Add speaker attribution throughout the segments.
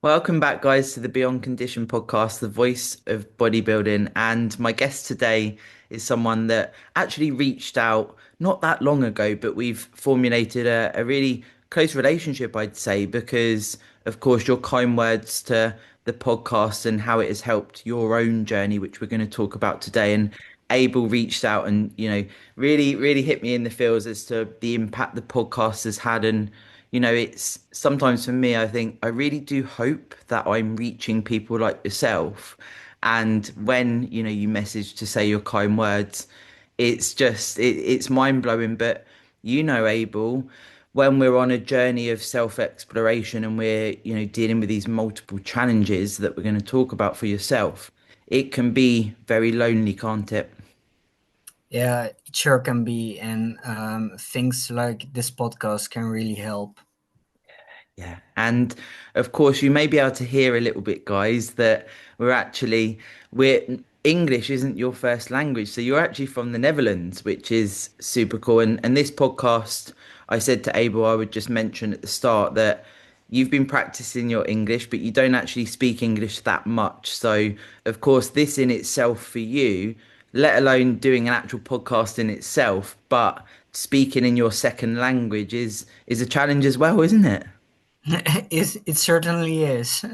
Speaker 1: Welcome back, guys, to the Beyond Condition podcast, the voice of bodybuilding. And my guest today is someone that actually reached out not that long ago, but we've formulated a really close relationship, I'd say, because, of course, your kind words to the podcast and how it has helped your own journey, which we're going to talk about today. And Abel reached out and, really hit me in the feels as to the impact the podcast has had. And it's sometimes for me, I think I really do hope that I'm reaching people like yourself. And when, you message to say your kind words, it's mind blowing. But Abel, when we're on a journey of self-exploration and we're, dealing with these multiple challenges that we're going to talk about for yourself, it can be very lonely, can't it?
Speaker 2: Yeah, it sure can be. And things like this podcast can really help.
Speaker 1: Yeah. And of course, you may be able to hear a little bit, guys, that we're English isn't your first language. So you're actually from the Netherlands, which is super cool. And this podcast, I said to Abel, I would just mention at the start that you've been practicing your English, but you don't actually speak English that much. So, of course, this in itself for you, let alone doing an actual podcast in itself, but speaking in your second language is a challenge as well, isn't it?
Speaker 2: It certainly is.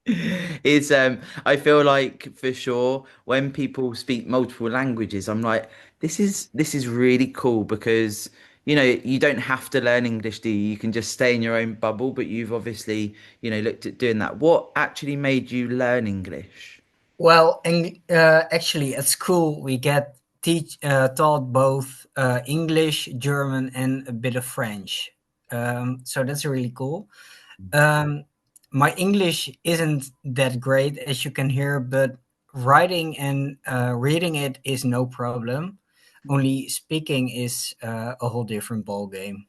Speaker 1: It's I feel like for sure when people speak multiple languages, I'm like, this is really cool because you don't have to learn English, do you? You can just stay in your own bubble, but you've obviously, looked at doing that. What actually made you learn English?
Speaker 2: Well, and actually, at school we get taught both English, German, and a bit of French. So that's really cool. Um, my English isn't that great, as you can hear, but writing and reading it is no problem. Only speaking is a whole different ball game.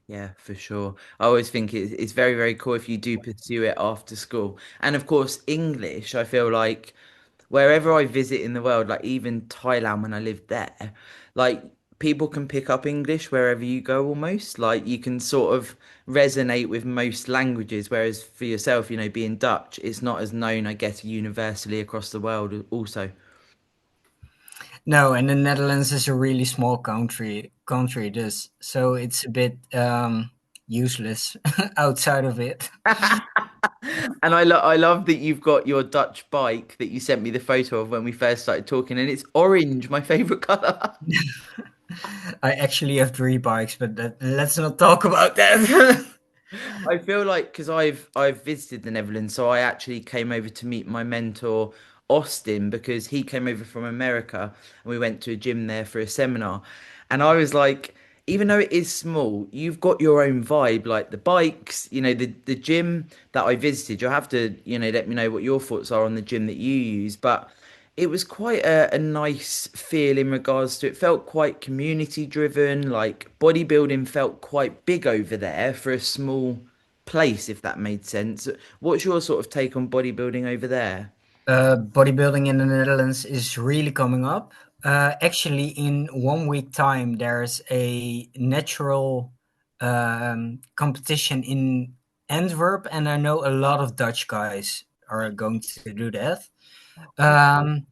Speaker 1: Yeah, for sure. I always think it's very, very cool if you do pursue it after school. And of course, English, I feel like wherever I visit in the world, like even Thailand when I lived there, like people can pick up English wherever you go almost. Like you can sort of resonate with most languages, whereas for yourself, being Dutch, it's not as known, I guess, universally across the world also.
Speaker 2: No, and the Netherlands is a really small country, this so it's a bit useless outside of it.
Speaker 1: And I love that you've got your Dutch bike that you sent me the photo of when we first started talking, and it's orange, my favorite color.
Speaker 2: I actually have three bikes, but let's not talk about that.
Speaker 1: I feel like because I've visited the Netherlands, so I actually came over to meet my mentor Austin because he came over from America and we went to a gym there for a seminar. And I was like, even though it is small, you've got your own vibe, like the bikes, the gym that I visited. You'll have to, let me know what your thoughts are on the gym that you use. But it was quite a nice feel in regards to it felt quite community driven, like bodybuilding felt quite big over there for a small place, if that made sense. What's your sort of take on bodybuilding over there?
Speaker 2: Bodybuilding in the Netherlands is really coming up. Actually, in 1 week time, there's a natural competition in Antwerp, and I know a lot of Dutch guys are going to do that. Um,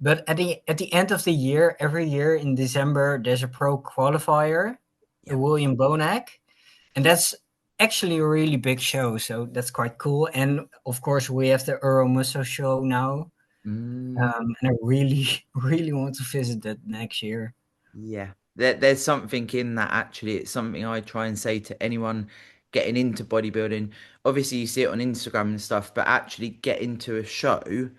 Speaker 2: but at the end of the year, every year in December, there's a pro qualifier,
Speaker 1: Yeah.
Speaker 2: William Bonac, and that's actually a really big show. So that's quite cool. And of course, we have the Euro Muscle show now,
Speaker 1: Mm.
Speaker 2: and I really, really want to visit that next year.
Speaker 1: Yeah, there's something in that actually. It's something I try and say to anyone getting into bodybuilding. Obviously, you see it on Instagram and stuff, but actually get into a show,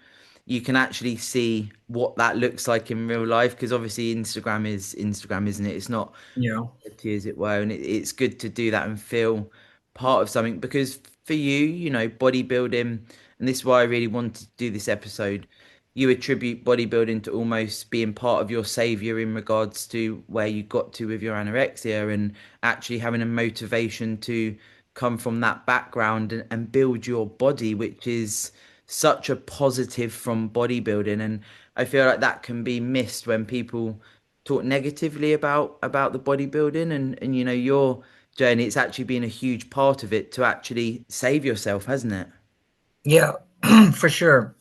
Speaker 1: you can actually see what that looks like in real life. Because obviously, Instagram is Instagram, isn't it? It's not
Speaker 2: Yeah.
Speaker 1: reality, as it were, and it's good to do that and feel part of something. Because for you, bodybuilding, and this is why I really wanted to do this episode, you attribute bodybuilding to almost being part of your savior in regards to where you got to with your anorexia and actually having a motivation to come from that background and build your body, which is such a positive from bodybuilding. And I feel like that can be missed when people talk negatively about the bodybuilding and you're journey, it's actually been a huge part of it to actually save yourself, hasn't it?
Speaker 2: Yeah, for sure.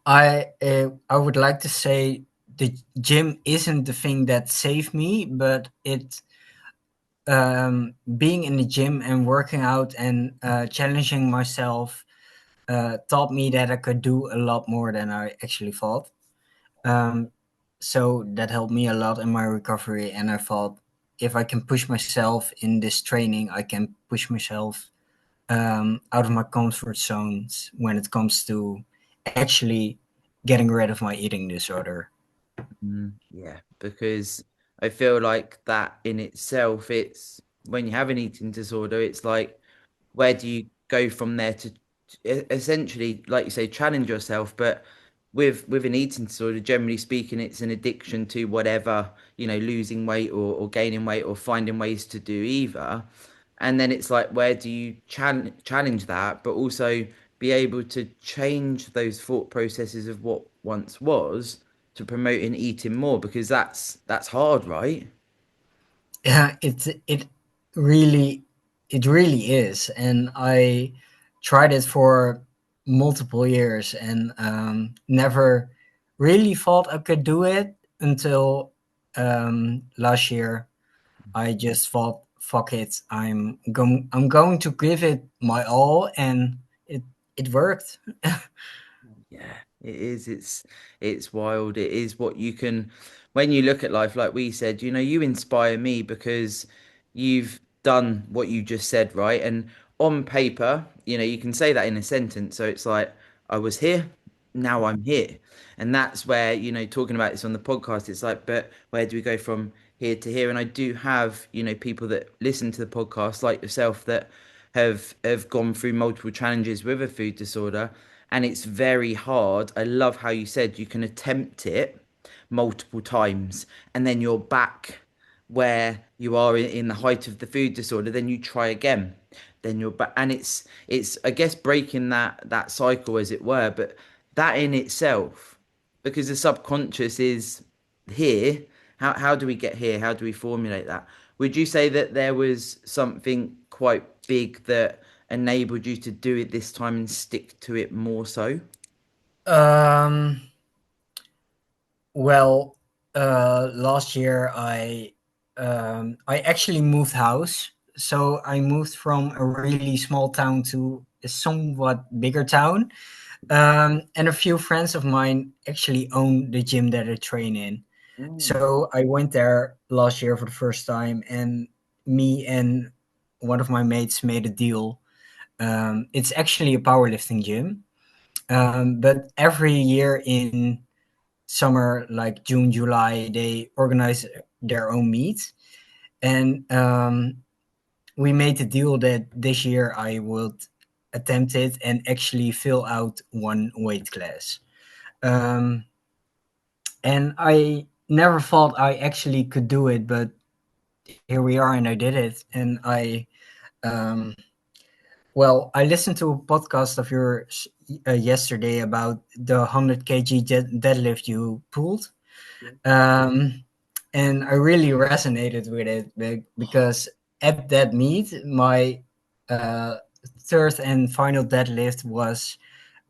Speaker 2: I would like to say the gym isn't the thing that saved me, but it being in the gym and working out and challenging myself taught me that I could do a lot more than I actually thought. Um, so that helped me a lot in my recovery. And I thought if I can push myself in this training, I can push myself out of my comfort zones when it comes to actually getting rid of my eating disorder.
Speaker 1: Yeah, because I feel like that in itself, it's when you have an eating disorder, it's like, where do you go from there to essentially, like you say, challenge yourself? But with an eating disorder, generally speaking, it's an addiction to whatever, losing weight or gaining weight or finding ways to do either. And then it's like, where do you challenge that, but also be able to change those thought processes of what once was to promoting eating more, because that's hard, right?
Speaker 2: Yeah, it really it really is, and I tried it for multiple years and never really thought I could do it until last year. I just thought, fuck it, I'm going to give it my all, and it worked.
Speaker 1: Yeah, it is. It's wild. It is what you can when you look at life, like we said, you inspire me because you've done what you just said, right? And on paper, you can say that in a sentence. So it's like, I was here, now I'm here. And that's where, talking about this on the podcast, it's like, but where do we go from here to here? And I do have, people that listen to the podcast like yourself that have gone through multiple challenges with a food disorder, and it's very hard. I love how you said you can attempt it multiple times and then you're back where you are in the height of the food disorder, then you try again, then you're back, and it's I guess breaking that cycle, as it were. But that in itself, because the subconscious is here, how do we get here, how do we formulate that? Would you say that there was something quite big that enabled you to do it this time and stick to it more so?
Speaker 2: um, Well, last year I actually moved house. So I moved from a really small town to a somewhat bigger town. And a few friends of mine actually own the gym that I train in.
Speaker 1: Mm.
Speaker 2: So I went there last year for the first time, and me and one of my mates made a deal. It's actually a powerlifting gym, but every year in summer, like June, July, they organize their own meet. And we made the deal that this year I would attempt it and actually fill out one weight class. Um, and I never thought I actually could do it, but here we are, and I did it. And um, I listened to a podcast of yours yesterday about the 100 kg deadlift you pulled. Um, and I really resonated with it because at that meet, my uh, third and final deadlift was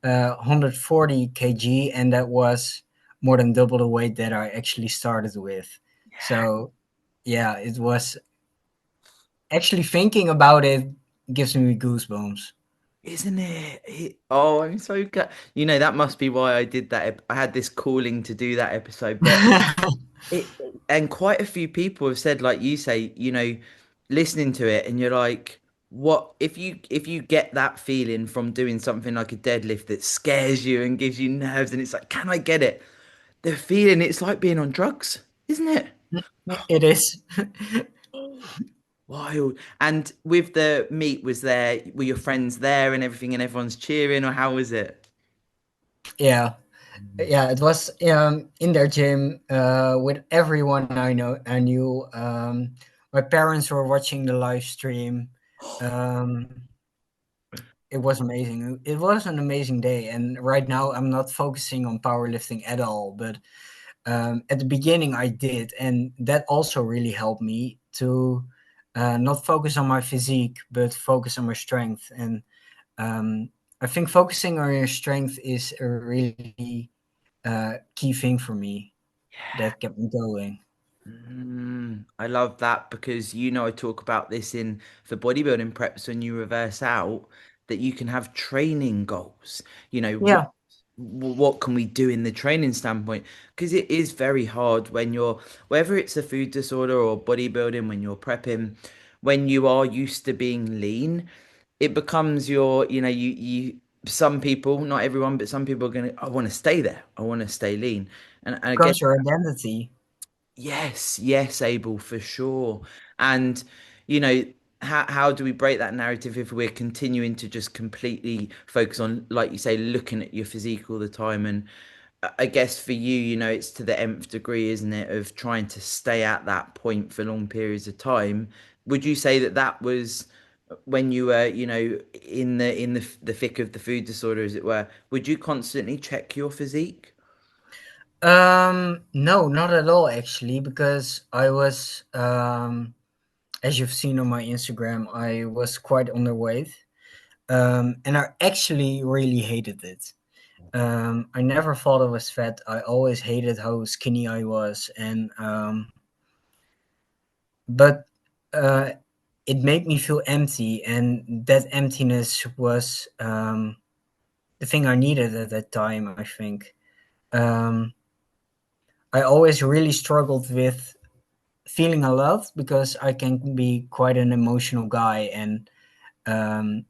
Speaker 2: 140 kg, and that was more than double the weight that I actually started with. So, yeah, it was actually thinking about it gives me goosebumps.
Speaker 1: Isn't it? Oh, I'm so glad. That must be why I did that. I had this calling to do that episode, but it, and quite a few people have said, like you say, listening to it, and you're like, what if you get that feeling from doing something like a deadlift that scares you and gives you nerves, and it's like, can I get it? The feeling, it's like being on drugs, isn't it?
Speaker 2: It is.
Speaker 1: Wild. And with the meet, were your friends there and everything, and everyone's cheering, or how was it?
Speaker 2: Yeah. Yeah, it was in their gym with everyone I knew. My parents were watching the live stream. Um, it was amazing. It was an amazing day. And right now, I'm not focusing on powerlifting at all. But at the beginning, I did, and that also really helped me to not focus on my physique, but focus on my strength. And um, I think focusing on your strength is a really key thing for me that kept me going.
Speaker 1: I love that because I talk about this in the bodybuilding preps when you reverse out that you can have training goals.
Speaker 2: Yeah,
Speaker 1: What can we do in the training standpoint? Because it is very hard when you're whether it's a food disorder or bodybuilding when you're prepping, when you are used to being lean, it becomes you some people, not everyone, but some people are gonna I want to stay there. I want to stay lean. And I guess
Speaker 2: becomes your identity.
Speaker 1: yes, yes, Abel, for sure. And you know, how do we break that narrative if we're continuing to just completely focus on, like you say, looking at your physique all the time? And I guess for you, it's to the nth degree, isn't it, of trying to stay at that point for long periods of time. Would you say that that was when you were, in the thick of the food disorder, as it were? Would you constantly check your physique?
Speaker 2: No, not at all actually, because I was, as you've seen on my Instagram, I was quite underweight, and I actually really hated it. I never thought I was fat. I always hated how skinny I was, and but uh, it made me feel empty, and that emptiness was the thing I needed at that time. I think um, I always really struggled with feeling a lot because I can be quite an emotional guy, and um,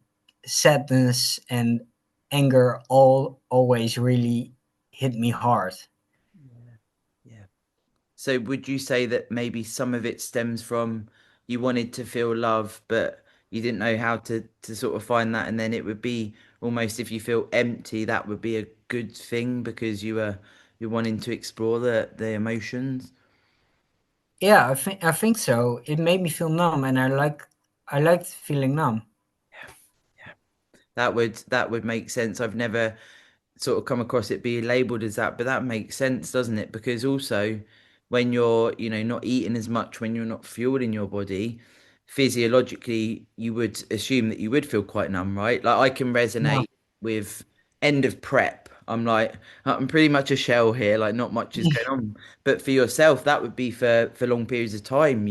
Speaker 2: sadness and anger all always really hit me hard.
Speaker 1: Yeah. Yeah. So would you say that maybe some of it stems from you wanted to feel love, but you didn't know how to sort of find that, and then it would be almost if you feel empty, that would be a good thing because you're wanting to explore the emotions.
Speaker 2: Yeah, I think so. It made me feel numb, and I liked feeling numb.
Speaker 1: Yeah. That would make sense. I've never sort of come across it being labeled as that, but that makes sense, doesn't it? Because also when you're, not eating as much, when you're not fueling your body, physiologically, you would assume that you would feel quite numb, right? Like I can
Speaker 2: Yeah,
Speaker 1: resonate with end of prep. I'm like, I'm pretty much a shell here, like not much is going on. But for yourself, that would be for long periods of time,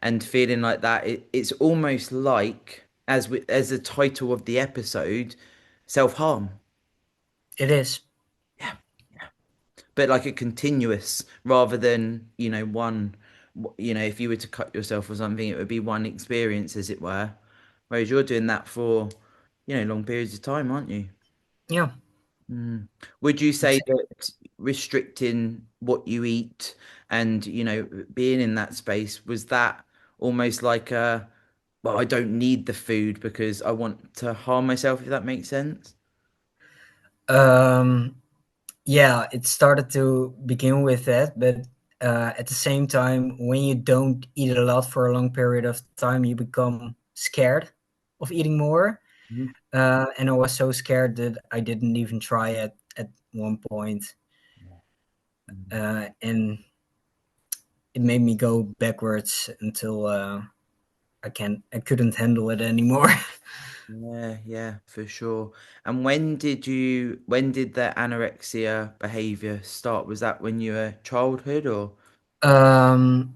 Speaker 1: and feeling like that, it's almost like as the title of the episode, self-harm.
Speaker 2: it is.
Speaker 1: Yeah, but like a continuous rather than one. If you were to cut yourself or something, it would be one experience, as it were. Whereas you're doing that for long periods of time, aren't you?
Speaker 2: Yeah,
Speaker 1: Mm. Would you say that restricting what you eat and being in that space, was that almost like a, well, I don't need the food because I want to harm myself, if that makes sense?
Speaker 2: um, yeah. It started to begin with that, but at the same time, when you don't eat a lot for a long period of time, you become scared of eating more.
Speaker 1: Mhm.
Speaker 2: And I was so scared that I didn't even try it at one point.
Speaker 1: Mhm.
Speaker 2: And it made me go backwards until I couldn't handle it anymore.
Speaker 1: Yeah, yeah, for sure. And when did the anorexia behavior start? Was that when you were childhood or?
Speaker 2: um,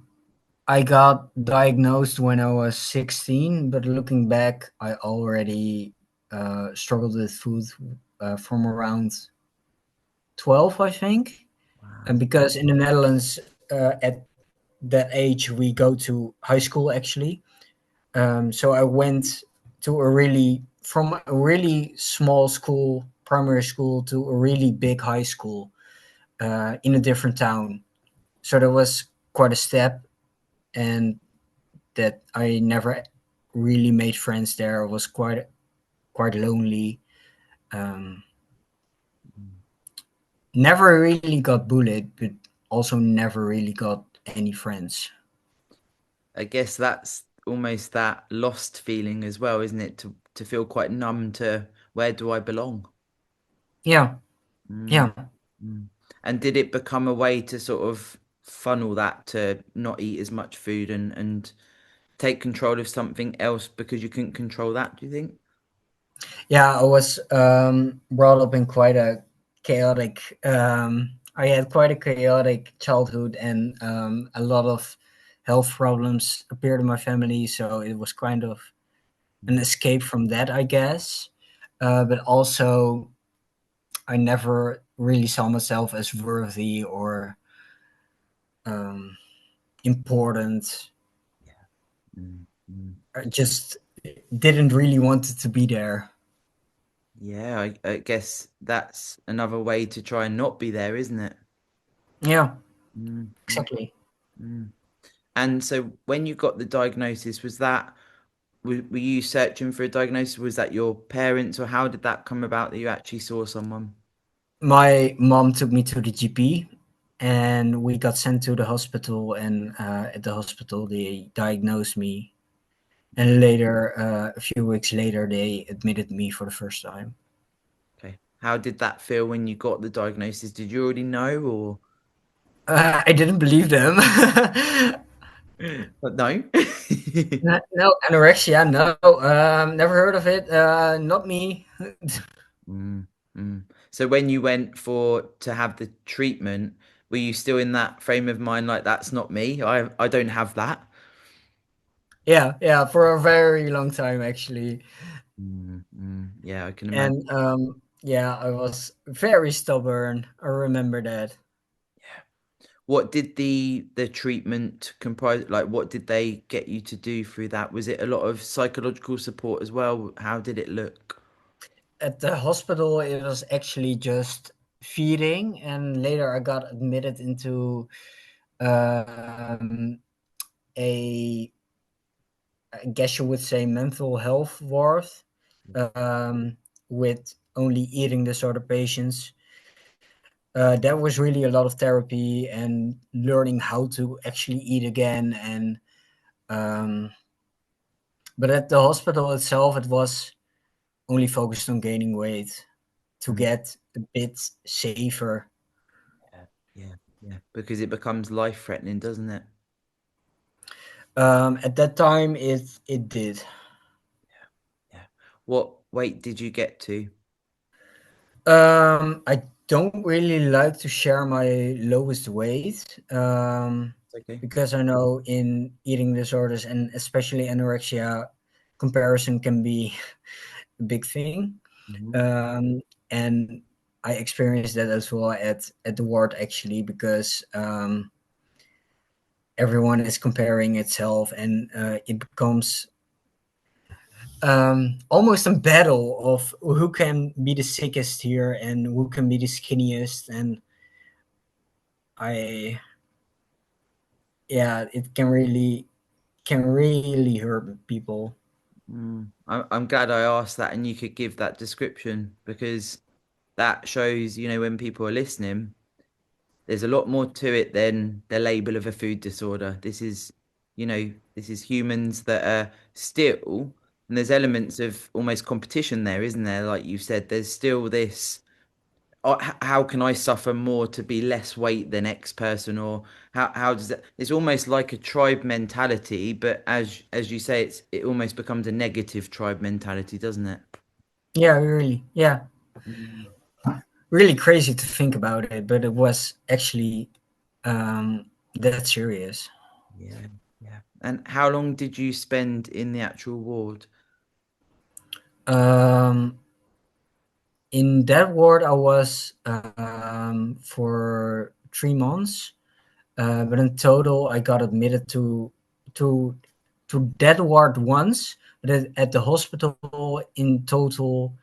Speaker 2: I got diagnosed when I was 16, but looking back, I already struggled with food from around 12, I think. And
Speaker 1: Wow.
Speaker 2: because in the Netherlands, at that age, we go to high school actually. So I went to from a really small school, primary school, to a really big high school in a different town. So there was quite a step, and that I never really made friends there. I was quite lonely. Um, Never really got bullied, but also never really got any friends.
Speaker 1: I guess that's almost that lost feeling as well, isn't it? To feel quite numb to where do I belong?
Speaker 2: Yeah,
Speaker 1: Mm,
Speaker 2: yeah.
Speaker 1: mm. And did it become a way to sort of funnel that to not eat as much food and take control of something else because you couldn't control that, do you think?
Speaker 2: Yeah, I was brought up in quite a chaotic. I had quite a chaotic childhood, and a lot of health problems appeared in my family. So it was kind of an escape from that, I guess. But also, I never really saw myself as worthy or um, important.
Speaker 1: Mm, mm.
Speaker 2: I just didn't really want it to be there.
Speaker 1: Yeah, I guess that's another way to try and not be there, isn't it?
Speaker 2: Yeah,
Speaker 1: Mm, mm,
Speaker 2: exactly.
Speaker 1: mm. And so when you got the diagnosis, was that were you searching for a diagnosis? Was that your parents, or how did that come about that you actually saw someone?
Speaker 2: My mom took me to the GP, and we got sent to the hospital. And at the hospital, they diagnosed me. And later, a few weeks later, they admitted me for the first time.
Speaker 1: Okay. How did that feel when you got the diagnosis? Did you already know, or
Speaker 2: I didn't believe them.
Speaker 1: but no?
Speaker 2: No, anorexia, no. Never heard of it. Not me.
Speaker 1: Mm, mm. So when you went for to have the treatment, were you still in that frame of mind like that's not me? I don't have that.
Speaker 2: Yeah, yeah, for a very long time, actually.
Speaker 1: Mm, mm. Yeah, I can imagine.
Speaker 2: And yeah, I was very stubborn. I remember that.
Speaker 1: Yeah. What did the treatment comprise? Like, what did they get you to do through that? Was it a lot of psychological support as well? How did it look?
Speaker 2: At the hospital, it was actually just feeding, and later I got admitted into um, a, I guess you would say, mental health ward, um, with only eating disorder patients. That was really a lot of therapy and learning how to actually eat again. And um, but at the hospital itself, it was only focused on gaining weight to
Speaker 1: Mm.
Speaker 2: get a bit safer.
Speaker 1: Yeah, yeah, yeah. Because it becomes life threatening, doesn't it?
Speaker 2: At that time, it did.
Speaker 1: Yeah. What weight did you get to?
Speaker 2: I don't really like to share my lowest weight,
Speaker 1: It's okay.
Speaker 2: because I know in eating disorders, and especially anorexia, comparison can be a big thing.
Speaker 1: Hmm.
Speaker 2: Um, and I experienced that as well at the ward, actually, because everyone is comparing itself, and it becomes almost a battle of who can be the sickest here and who can be the skinniest. And I, yeah, it can really hurt people.
Speaker 1: Mm. I'm glad I asked that and you could give that description because that shows, when people are listening, there's a lot more to it than the label of a food disorder. This is humans that are still, and there's elements of almost competition there, isn't there? Like you said, there's still this, how can I suffer more to be less weight than X person, or how does that? It's almost like a tribe mentality, but as you say, it almost becomes a negative tribe mentality, doesn't it?
Speaker 2: Yeah, really. Yeah,
Speaker 1: Mm.
Speaker 2: really crazy to think about it, but it was actually that serious.
Speaker 1: Yeah, yeah. And how long did you spend in the actual ward?
Speaker 2: Um, in that ward, I was for 3 months, but in total, I got admitted to to that ward once, but at the hospital in total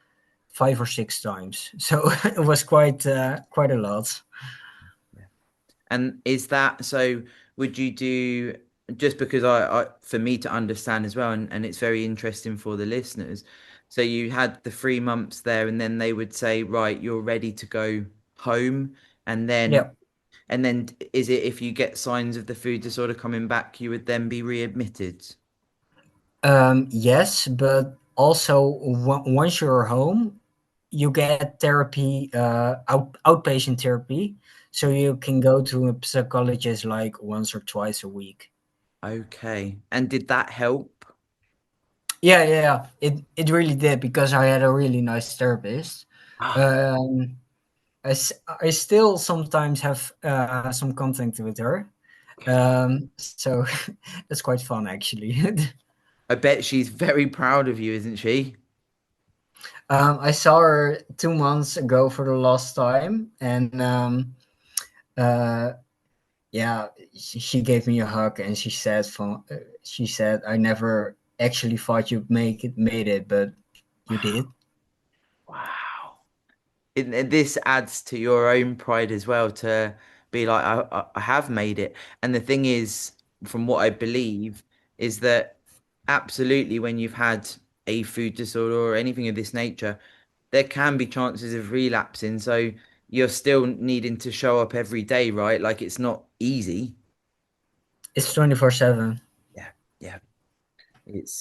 Speaker 2: 5 or 6 times. So it was quite a lot.
Speaker 1: Yeah. And is that so? Would you do just because for me to understand as well, and it's very interesting for the listeners. So you had the 3 months there, and then they would say, right, you're ready to go home, and then
Speaker 2: Yeah.
Speaker 1: and then is it if you get signs of the food disorder coming back, you would then be readmitted?
Speaker 2: Yes, but also once you're home, you get therapy, outpatient therapy, so you can go to a psychologist like once or twice a week.
Speaker 1: Okay. And did that help?
Speaker 2: Yeah, yeah, yeah. It really did because I had a really nice therapist.
Speaker 1: Ah,
Speaker 2: Um, I still sometimes have some contact with her. So that's quite fun actually.
Speaker 1: I bet she's very proud of you, isn't she?
Speaker 2: I saw her 2 months ago for the last time, and uh, yeah, she gave me a hug and she said, "I never actually thought you'd made it, but you did."
Speaker 1: Wow. This adds to your own pride as well to be like, I have made it. And the thing is, from what I believe, is that absolutely when you've had a food disorder or anything of this nature, there can be chances of relapsing. So you're still needing to show up every day, right? Like it's not easy.
Speaker 2: It's 24/7.
Speaker 1: Yeah, yeah.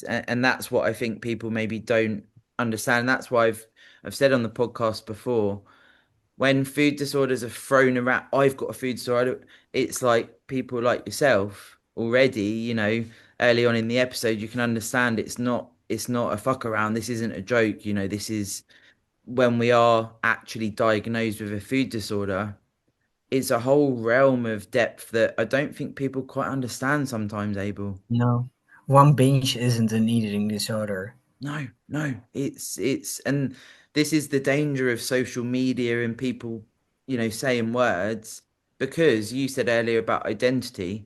Speaker 1: And that's what I think people maybe don't understand. That's why I've said on the podcast before, when food disorders are thrown around, I've got a food disorder. It's like people like yourself already, early on in the episode, you can understand it's not a fuck around. This isn't a joke. This is when we are actually diagnosed with a food disorder. It's a whole realm of depth that I don't think people quite understand sometimes, Abel.
Speaker 2: No, one binge isn't an eating disorder.
Speaker 1: No, no, and this is the danger of social media and people, saying words because you said earlier about identity.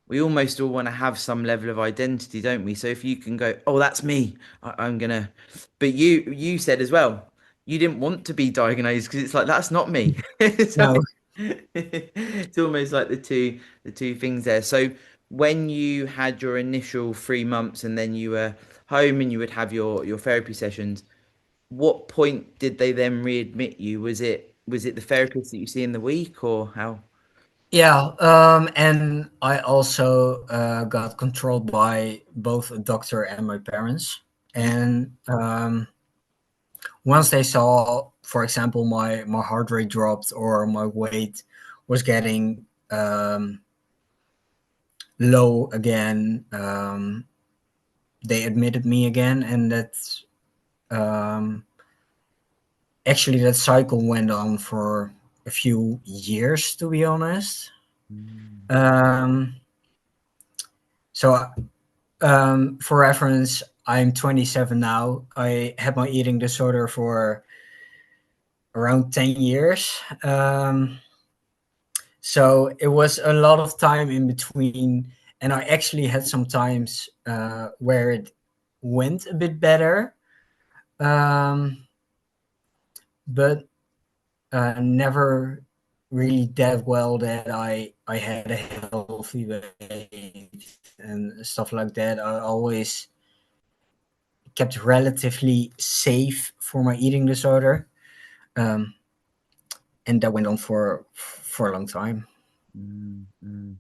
Speaker 1: We almost all want to have some level of identity, don't we? So if you can go, oh, that's me, I'm gonna. But you said as well, you didn't want to be diagnosed because it's like that's not me. So
Speaker 2: No.
Speaker 1: it's almost like the two things there. So when you had your initial 3 months and then you were home and you would have your therapy sessions, what point did they then readmit you? Was it the therapist that you see in the week or how?
Speaker 2: Yeah, and I also got controlled by both a doctor and my parents. And once they saw, for example, my heart rate dropped or my weight was getting low again, they admitted me again, and that's um, actually that cycle went on for a few years, to be honest.
Speaker 1: Mm,
Speaker 2: Um, so for reference, I'm 27 now. I had my eating disorder for around 10 years. So it was a lot of time in between. And I actually had some times where it went a bit better, um, but never really that well that I had a healthy weight and stuff like that. I always kept relatively safe for my eating disorder, um, and that went on for a long time.
Speaker 1: mm, mm.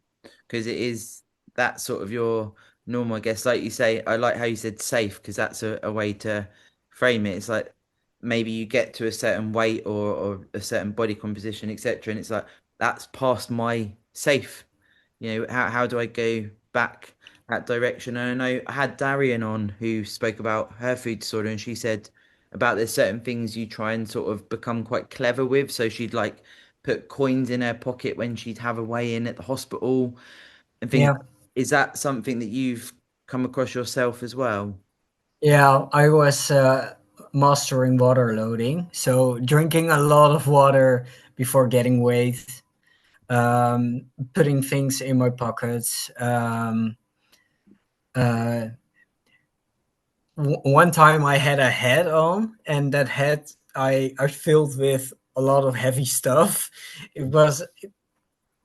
Speaker 1: Because it is that sort of your normal, I guess. Like you say, I like how you said safe because that's a way to frame it. It's like maybe you get to a certain weight or a certain body composition, etc. And it's like that's past my safe. How do I go back that direction? And I know I had Darian on who spoke about her food disorder, and she said about there's certain things you try and sort of become quite clever with. So she'd like put coins in her pocket when she'd have a weigh in at the hospital and things.
Speaker 2: Yeah,
Speaker 1: Is that something that you've come across yourself as well?
Speaker 2: yeah. I was mastering water loading, so drinking a lot of water before getting weight, putting things in my pockets. Uh, One time I had a hat on, and that hat I filled with a lot of heavy stuff. It was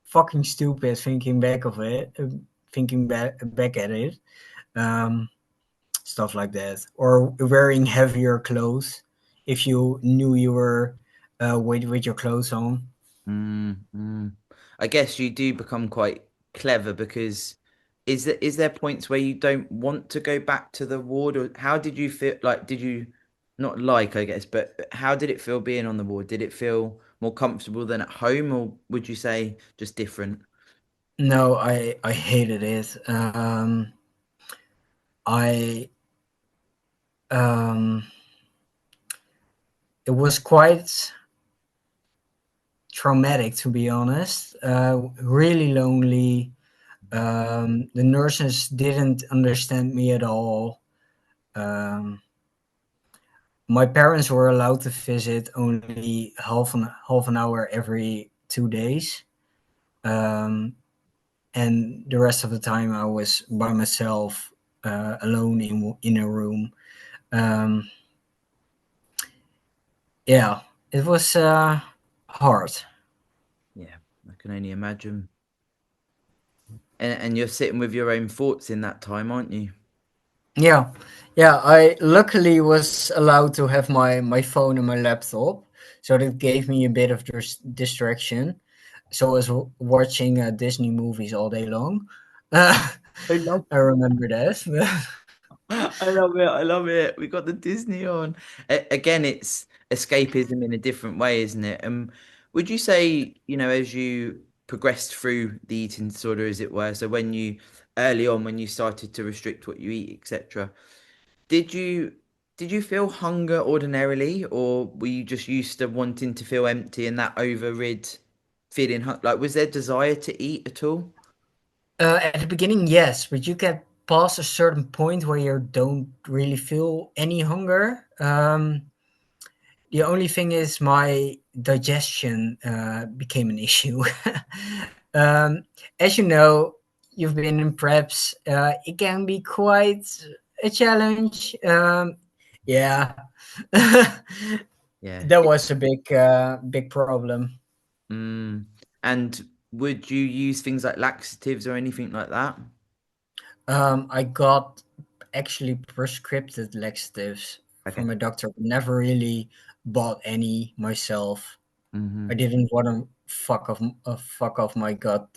Speaker 2: fucking stupid thinking back of it, thinking back at it. Um, Stuff like that, or wearing heavier clothes if you knew you were with your clothes on.
Speaker 1: Mm, mm. I guess you do become quite clever because is there points where you don't want to go back to the ward, or how did you feel? Like, did you not like, I guess, but how did it feel being on the ward? Did it feel more comfortable than at home, or would you say just different?
Speaker 2: No, I hated it. I um, it was quite traumatic, to be honest. Really lonely. The nurses didn't understand me at all. Um, my parents were allowed to visit only half an hour every 2 days, um, and the rest of the time I was by myself, alone in a room. Um, yeah, it was hard.
Speaker 1: Yeah, I can only imagine. And you're sitting with your own thoughts in that time, aren't you?
Speaker 2: Yeah, yeah. I luckily was allowed to have my phone and my laptop, so that gave me a bit of distraction. So I was watching Disney movies all day long. Uh,
Speaker 1: I love
Speaker 2: I remember that.
Speaker 1: I love it. I love it. We got the Disney on. Again, it's escapism in a different way, isn't it? Would you say, as you progressed through the eating disorder, as it were, so when you early on, when you started to restrict what you eat, etc., did you did you feel hunger ordinarily, or were you just used to wanting to feel empty and that overrid feeling like was there desire to eat at all?
Speaker 2: At the beginning, yes, but you get past a certain point where you don't really feel any hunger. The only thing is my digestion became an issue. um, as you know, you've been in preps. It can be quite a challenge. Yeah, that
Speaker 1: Yeah.
Speaker 2: was a big problem.
Speaker 1: Mm. And would you use things like laxatives or anything like that?
Speaker 2: I got actually prescribed laxatives
Speaker 1: Okay.
Speaker 2: from a doctor. Never really bought any myself. I
Speaker 1: Hmm.
Speaker 2: didn't want to fuck off my gut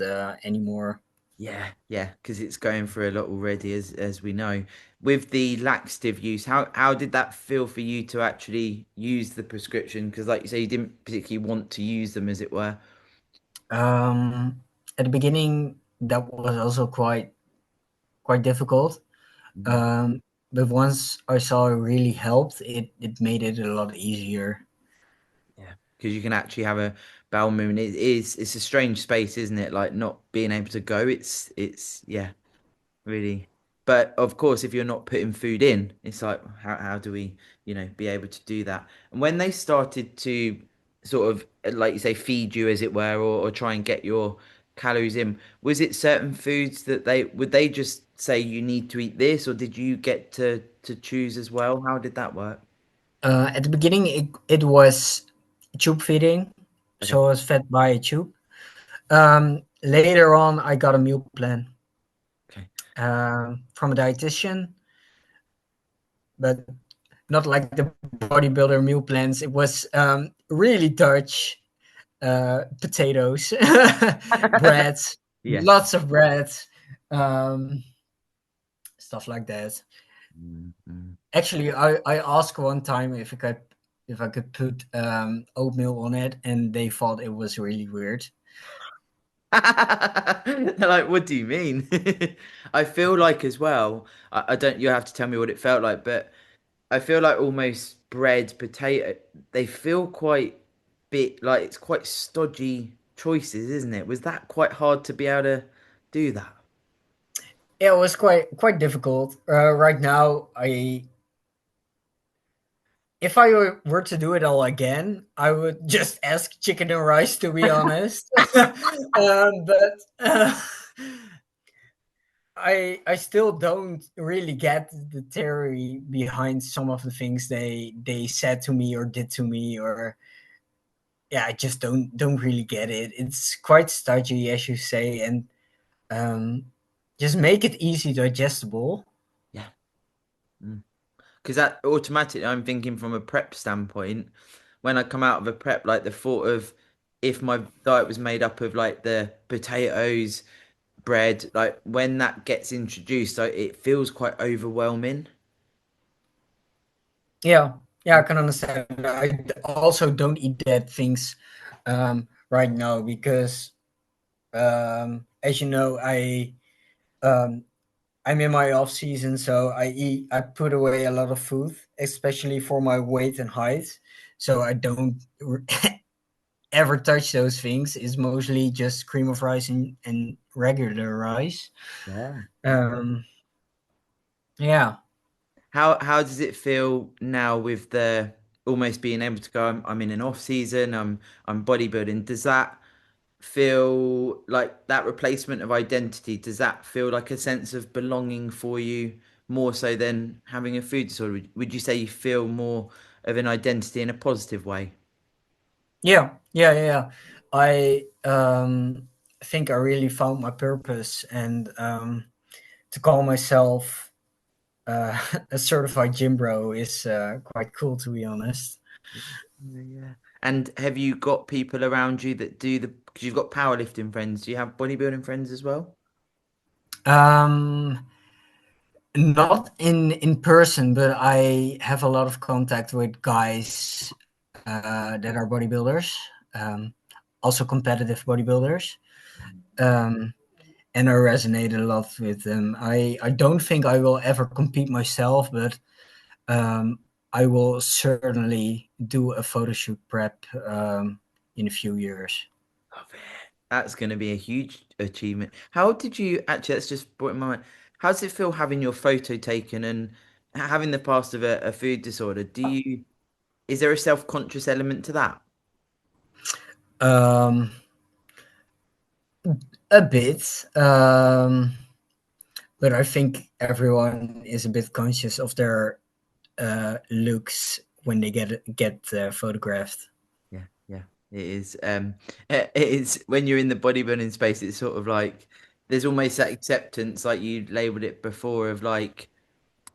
Speaker 2: anymore.
Speaker 1: Yeah, because it's going through a lot already, as we know. With the laxative use, how did that feel for you to actually use the prescription? Because, like you say, you didn't particularly want to use them, as it were.
Speaker 2: At the beginning, that was also quite difficult.
Speaker 1: Mhm.
Speaker 2: Um, but once I saw it really helped, it made it a lot easier.
Speaker 1: Yeah, because you can actually have a bowel movement. It's a strange space, isn't it? Like not being able to go. It's yeah, really. But of course, if you're not putting food in, it's like how do we, be able to do that? And when they started to sort of, like you say, feed you, as it were, or try and get your calories in, was it certain foods that they just say you need to eat this, or did you get to choose as well? How did that work?
Speaker 2: At the beginning, it was tube feeding,
Speaker 1: Okay.
Speaker 2: so I was fed by a tube. Later on, I got a meal plan
Speaker 1: Okay.
Speaker 2: from a dietitian, but not like the bodybuilder meal plans. It was really Dutch, potatoes, bread,
Speaker 1: Yeah.
Speaker 2: lots of bread, um, stuff like that.
Speaker 1: Mm.
Speaker 2: Actually, I asked one time if I could put oatmeal on it, and they thought it was really weird.
Speaker 1: They're like, what do you mean? I feel like as well, I don't, you have to tell me what it felt like, but I feel like almost bread, potato, they feel quite bit like it's quite stodgy choices, isn't it? Was that quite hard to be able to do that?
Speaker 2: Yeah, it was quite difficult. Right now, I if I were to do it all again, I would just ask chicken and rice. To be honest, but I still don't really get the theory behind some of the things they said to me or did to me, or yeah, I just don't really get it. It's quite stodgy, as you say, and um, just make it easy digestible.
Speaker 1: Yeah. Because that automatically, I'm thinking from a prep standpoint, when I come out of a prep, like the thought of if my diet was made up of like the potatoes, bread, like when that gets introduced, like, it feels quite overwhelming.
Speaker 2: Yeah, yeah, I can understand. I also don't eat that things right now because as you know, um, I'm in my off season, so I put away a lot of food, especially for my weight and height. So I don't ever touch those things. It's mostly just cream of rice and regular rice.
Speaker 1: Yeah.
Speaker 2: Um, yeah.
Speaker 1: How does it feel now with the almost being able to go? I'm in an off season. I'm bodybuilding. Does that feel like that replacement of identity? Does that feel like a sense of belonging for you more so than having a food disorder? Would you say you feel more of an identity in a positive way?
Speaker 2: Yeah. I think I really found my purpose, and to call myself a certified gym bro is quite cool, to be honest.
Speaker 1: Yeah, yeah. And have you got people around you that do the, because you've got powerlifting friends, do you have bodybuilding friends as well?
Speaker 2: Um, Not in person, but I have a lot of contact with guys that are bodybuilders, um, also competitive bodybuilders, um, and I resonate a lot with them. I don't think I will ever compete myself, but um, I will certainly do a photo shoot prep in a few years.
Speaker 1: Love it. That's going to be a huge achievement. How did you actually, that's just brought in my mind. How does it feel having your photo taken and having the past of a food disorder? Is there a self-conscious element to that?
Speaker 2: Um, a bit. But I think everyone is a bit conscious of their looks when they get photographed.
Speaker 1: Yeah, yeah, it is. It is when you're in the bodybuilding space, it's sort of like there's almost that acceptance, like you labeled it before, of like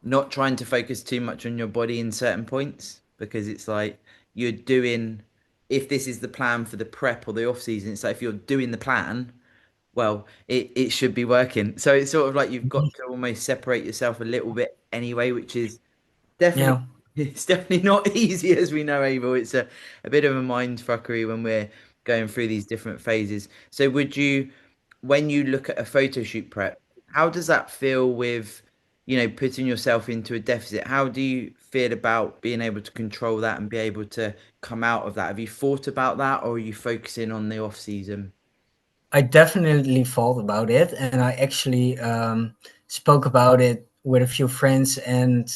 Speaker 1: not trying to focus too much on your body in certain points because it's like you're doing, if this is the plan for the prep or the off season, it's like if you're doing the plan, well, it should be working. So it's sort of like you've got to almost separate yourself a little bit anyway, which is definitely
Speaker 2: Yeah,
Speaker 1: it's definitely not easy as we know, Abel. It's a bit of a mind fuckery when we're going through these different phases. So would you, when you look at a photo shoot prep, how does that feel with, putting yourself into a deficit? How do you feel about being able to control that and be able to come out of that? Have you thought about that or are you focusing on the off season?
Speaker 2: I definitely thought about it, and I actually spoke about it with a few friends and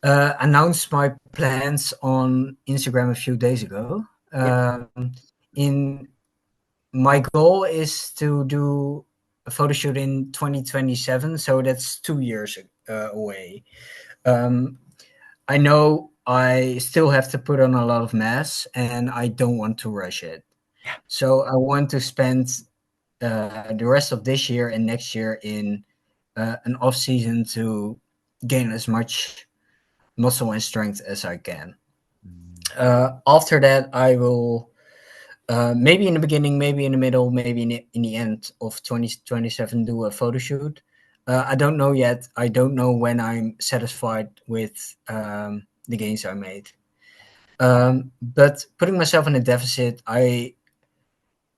Speaker 2: announced my plans on Instagram a few days ago.
Speaker 1: Yeah.
Speaker 2: In My goal is to do a photo shoot in 2027, so that's 2 years away. Um, I know I still have to put on a lot of mass, and I don't want to rush it.
Speaker 1: Yeah.
Speaker 2: So I want to spend the rest of this year and next year in an off season to gain as much muscle and strength as I can.
Speaker 1: Mm.
Speaker 2: After that, I will maybe in the beginning, maybe in the middle, maybe in the end of 2027 do a photo shoot. I don't know yet. I don't know when I'm satisfied with the gains I made. But putting myself in a deficit, I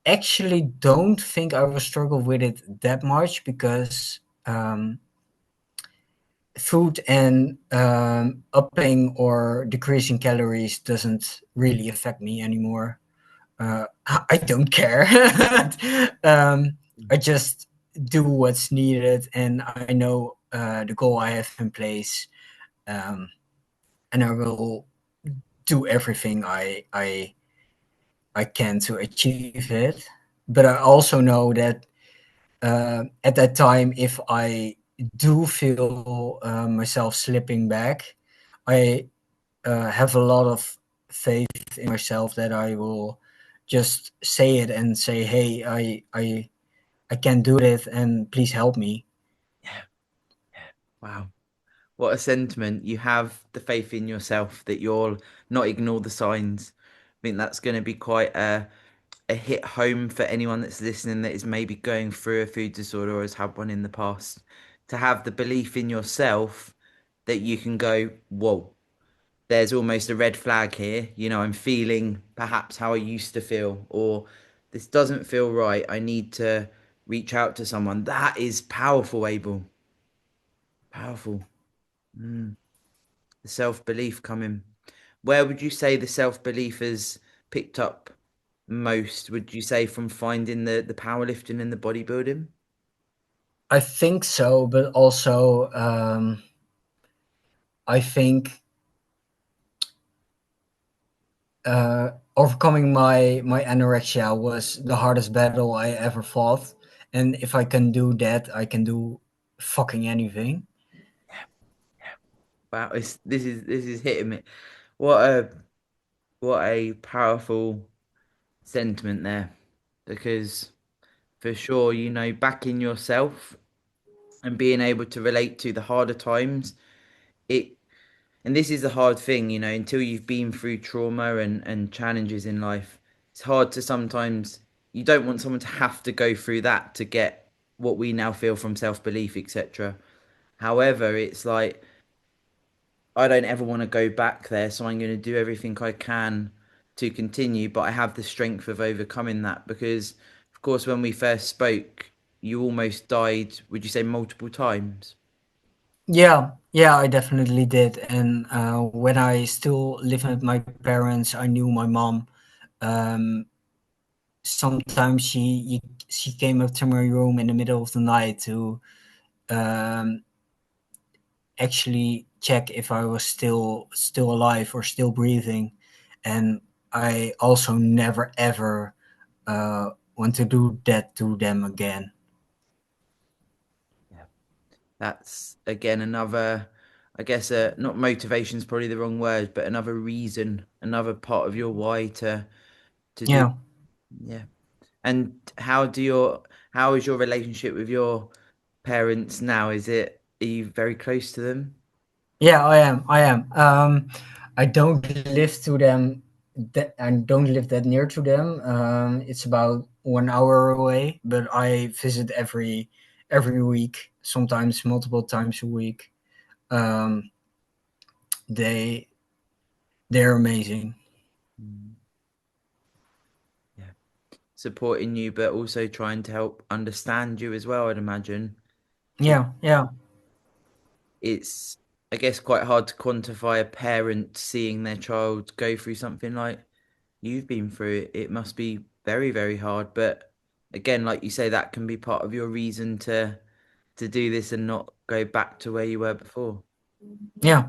Speaker 2: actually don't think I will struggle with it that much because food and upping or decreasing calories doesn't really affect me anymore. I don't care. I just do what's needed, and I know the goal I have in place, um, and I will do everything I can to achieve it. But I also know that at that time, if I do feel myself slipping back, I have a lot of faith in myself that I will just say it and say, "Hey, I can't do it, and please help me."
Speaker 1: Yeah. Wow. What a sentiment. You have the faith in yourself that you'll not ignore the signs. I think that's going to be quite a hit home for anyone that's listening that is maybe going through a food disorder or has had one in the past. To have the belief in yourself that you can go, whoa, there's almost a red flag here. I'm feeling perhaps how I used to feel, or this doesn't feel right. I need to reach out to someone. That is powerful, Abel. Powerful. The self belief coming. Where would you say the self belief has picked up most? Would you say from finding the powerlifting and the bodybuilding?
Speaker 2: I think so, but also I think overcoming my anorexia was the hardest battle I ever fought, and if I can do that, I can do fucking anything.
Speaker 1: Wow, this is hitting me. What a what a powerful sentiment there, because for sure, backing yourself and being able to relate to the harder times, it and this is the hard thing, until you've been through trauma and challenges in life, it's hard to sometimes, you don't want someone to have to go through that to get what we now feel from self-belief, etc. However, it's like I don't ever want to go back there, so I'm going to do everything I can to continue, but I have the strength of overcoming that because, of course, when we first spoke, you almost died, would you say multiple times?
Speaker 2: Yeah, yeah, I definitely did. And when I still lived with my parents, I knew my mom. Um, Sometimes she came up to my room in the middle of the night to um, actually check if I was still alive or still breathing, and I also never ever want to do that to them again.
Speaker 1: Yeah. That's again another, I guess, not motivation is probably the wrong word, but another reason, another part of your why to do.
Speaker 2: Yeah,
Speaker 1: Yeah. And how is your relationship with your parents now? Are you very close to them?
Speaker 2: yeah, I am. I am. I don't live to them. I don't live that near to them. It's about 1 hour away, but I visit every week, sometimes multiple times a week. Um, they they're amazing.
Speaker 1: Mm, yeah. Supporting you, but also trying to help understand you as well, I'd imagine. It,
Speaker 2: Yeah, yeah.
Speaker 1: it's, I guess, quite hard to quantify a parent seeing their child go through something like you've been through. It must be very, very hard. But again, like you say, that can be part of your reason to do this and not go back to where you were before.
Speaker 2: Yeah.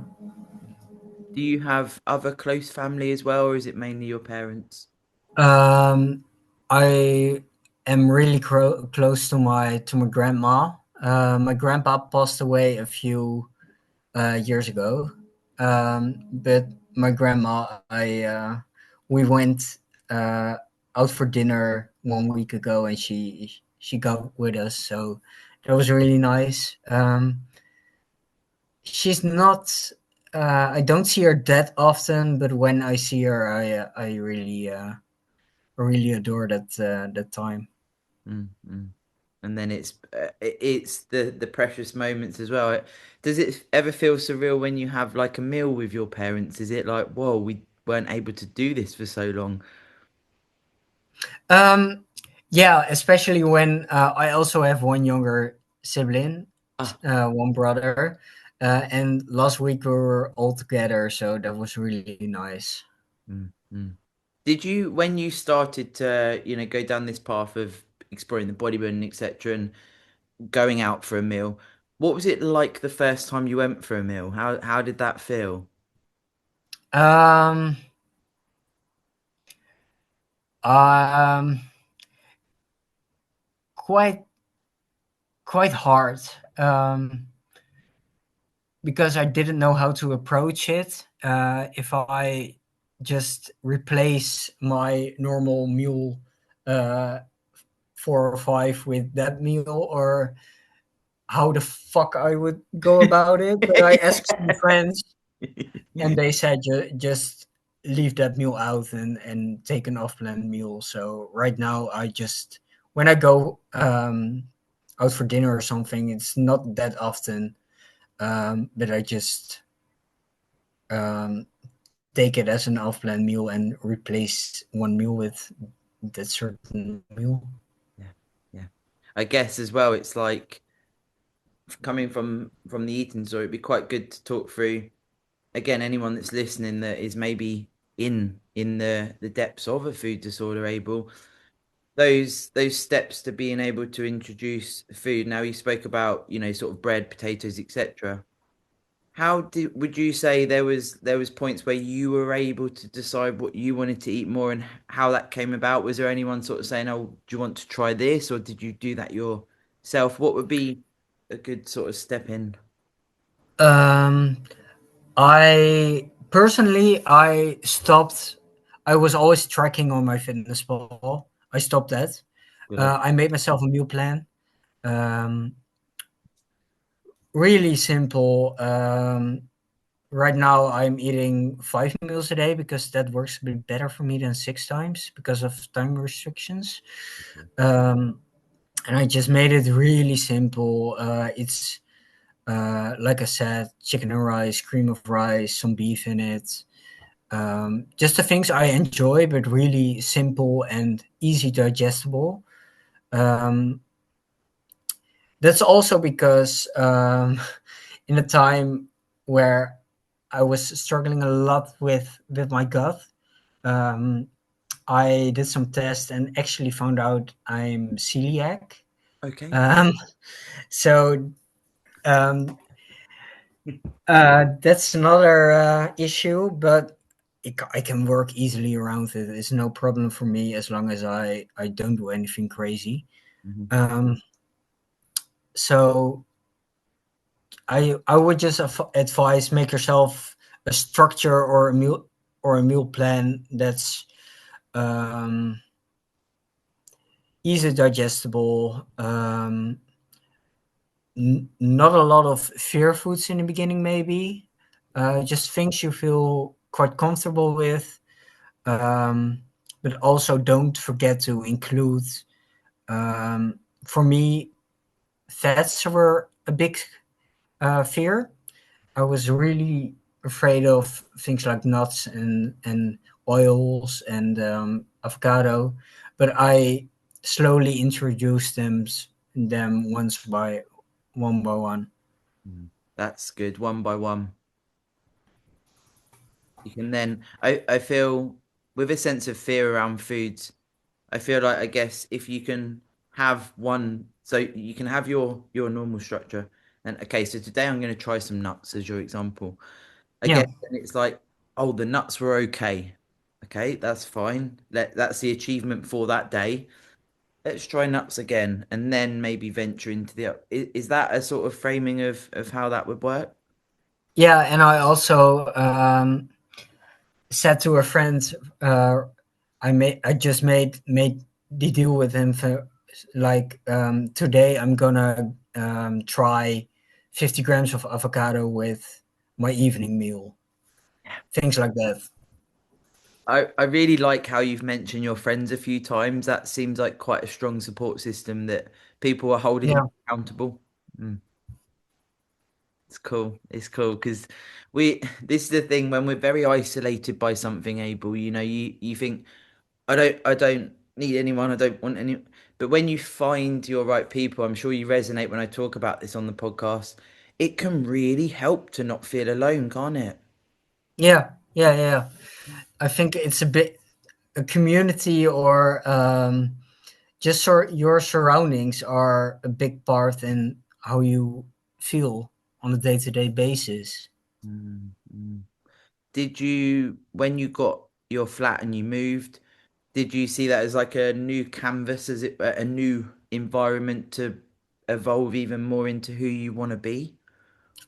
Speaker 1: Do you have other close family as well, or is it mainly your parents?
Speaker 2: Um, I am really close to my grandma. My grandpa passed away a few years ago, but my grandma, we went uh, out for dinner 1 week ago, and she got with us, so that was really nice. She's not. I don't see her that often, but when I see her, I really adore that time.
Speaker 1: Mm-hmm. And then it's the precious moments as well. Does it ever feel surreal when you have like a meal with your parents? Is it like, whoa, we weren't able to do this for so long?
Speaker 2: Um, yeah, especially when I also have one younger sibling,
Speaker 1: Ah,
Speaker 2: one brother, and last week we were all together, so that was really nice.
Speaker 1: mm-hmm. Did you, when you started to, go down this path of exploring the bodybuilding, etc., and going out for a meal, what was it like the first time you went for a meal? How did that feel?
Speaker 2: Um, um, quite quite hard. Um, because I didn't know how to approach it. If I just replace my normal meal, uh, 4 or 5 with that meal, or how the fuck I would go about it. But I asked some friends, and they said just leave that meal out and take an off-plan meal. So right now, I just when I go out for dinner or something, it's not that often, but I just um, take it as an off-plan meal and replace one meal with that certain meal.
Speaker 1: Yeah, yeah. I guess as well, it's like coming from the eating story, it'd be quite good to talk through again anyone that's listening that is maybe in the depths of a food disorder, Abel. Those steps to being able to introduce food. Now you spoke about, sort of bread, potatoes, etc. How did would you say there was points where you were able to decide what you wanted to eat more and how that came about? Was there anyone sort of saying, "Oh, do you want to try this?" or did you do that yourself? What would be a good sort of step in?
Speaker 2: Um, I personally, I stopped. I was always tracking on my fitness ball. I stopped that.
Speaker 1: Good idea.
Speaker 2: I made myself a meal plan. Um, Really simple. Right now, I'm eating 5 meals a day because that works a bit better for me than 6 times because of time restrictions. Um, and I just made it really simple. It's like I said, chicken and rice, cream of rice, some beef in it. Just the things I enjoy, but really simple and easy digestible. Um, that's also because in a time where I was struggling a lot with my gut, um, I did some tests and actually found out I'm celiac.
Speaker 1: Okay.
Speaker 2: Um, so um, that's another issue, but I can work easily around it. It's no problem for me as long as I don't do anything crazy.
Speaker 1: Mhm.
Speaker 2: Um, so I would just advise make yourself a structure or a meal plan that's um, easy digestible. Not a lot of fear foods in the beginning, maybe. Just things you feel quite comfortable with. Um, but also don't forget to include, um, for me, fats were a big fear. I was really afraid of things like nuts and oils and avocado, but I slowly introduced them one by one.
Speaker 1: Mm. That's good. One by one. You can then I feel with a sense of fear around foods, I feel like I guess if you can have one so you can have your normal structure and okay, so today I'm going to try some nuts as your example. I
Speaker 2: Yeah,
Speaker 1: guess then it's like, oh, the nuts were okay. Okay, that's fine. That's the achievement for that day. Let's try nuts again and then maybe venture into is that a sort of framing of how that would work?
Speaker 2: yeah, and I also said to a friend, uh, I just made the deal with him for like today I'm gonna try 50 grams of avocado with my evening meal, things like that.
Speaker 1: I really like how you've mentioned your friends a few times. That seems like quite a strong support system that people are holding you
Speaker 2: Yeah,
Speaker 1: accountable. Mm, it's cool. It's cool because this is the thing when we're very isolated by something, Abel, you think, I don't need anyone, I don't want any, but when you find your right people, I'm sure you resonate when I talk about this on the podcast, it can really help to not feel alone, can't it?
Speaker 2: yeah. I think it's a bit a community or just your surroundings are a big part in how you feel on a day-to-day basis.
Speaker 1: Mm, mm. Did you, when you got your flat and you moved, did you see that as like a new canvas, as it a new environment to evolve even more into who you want to be?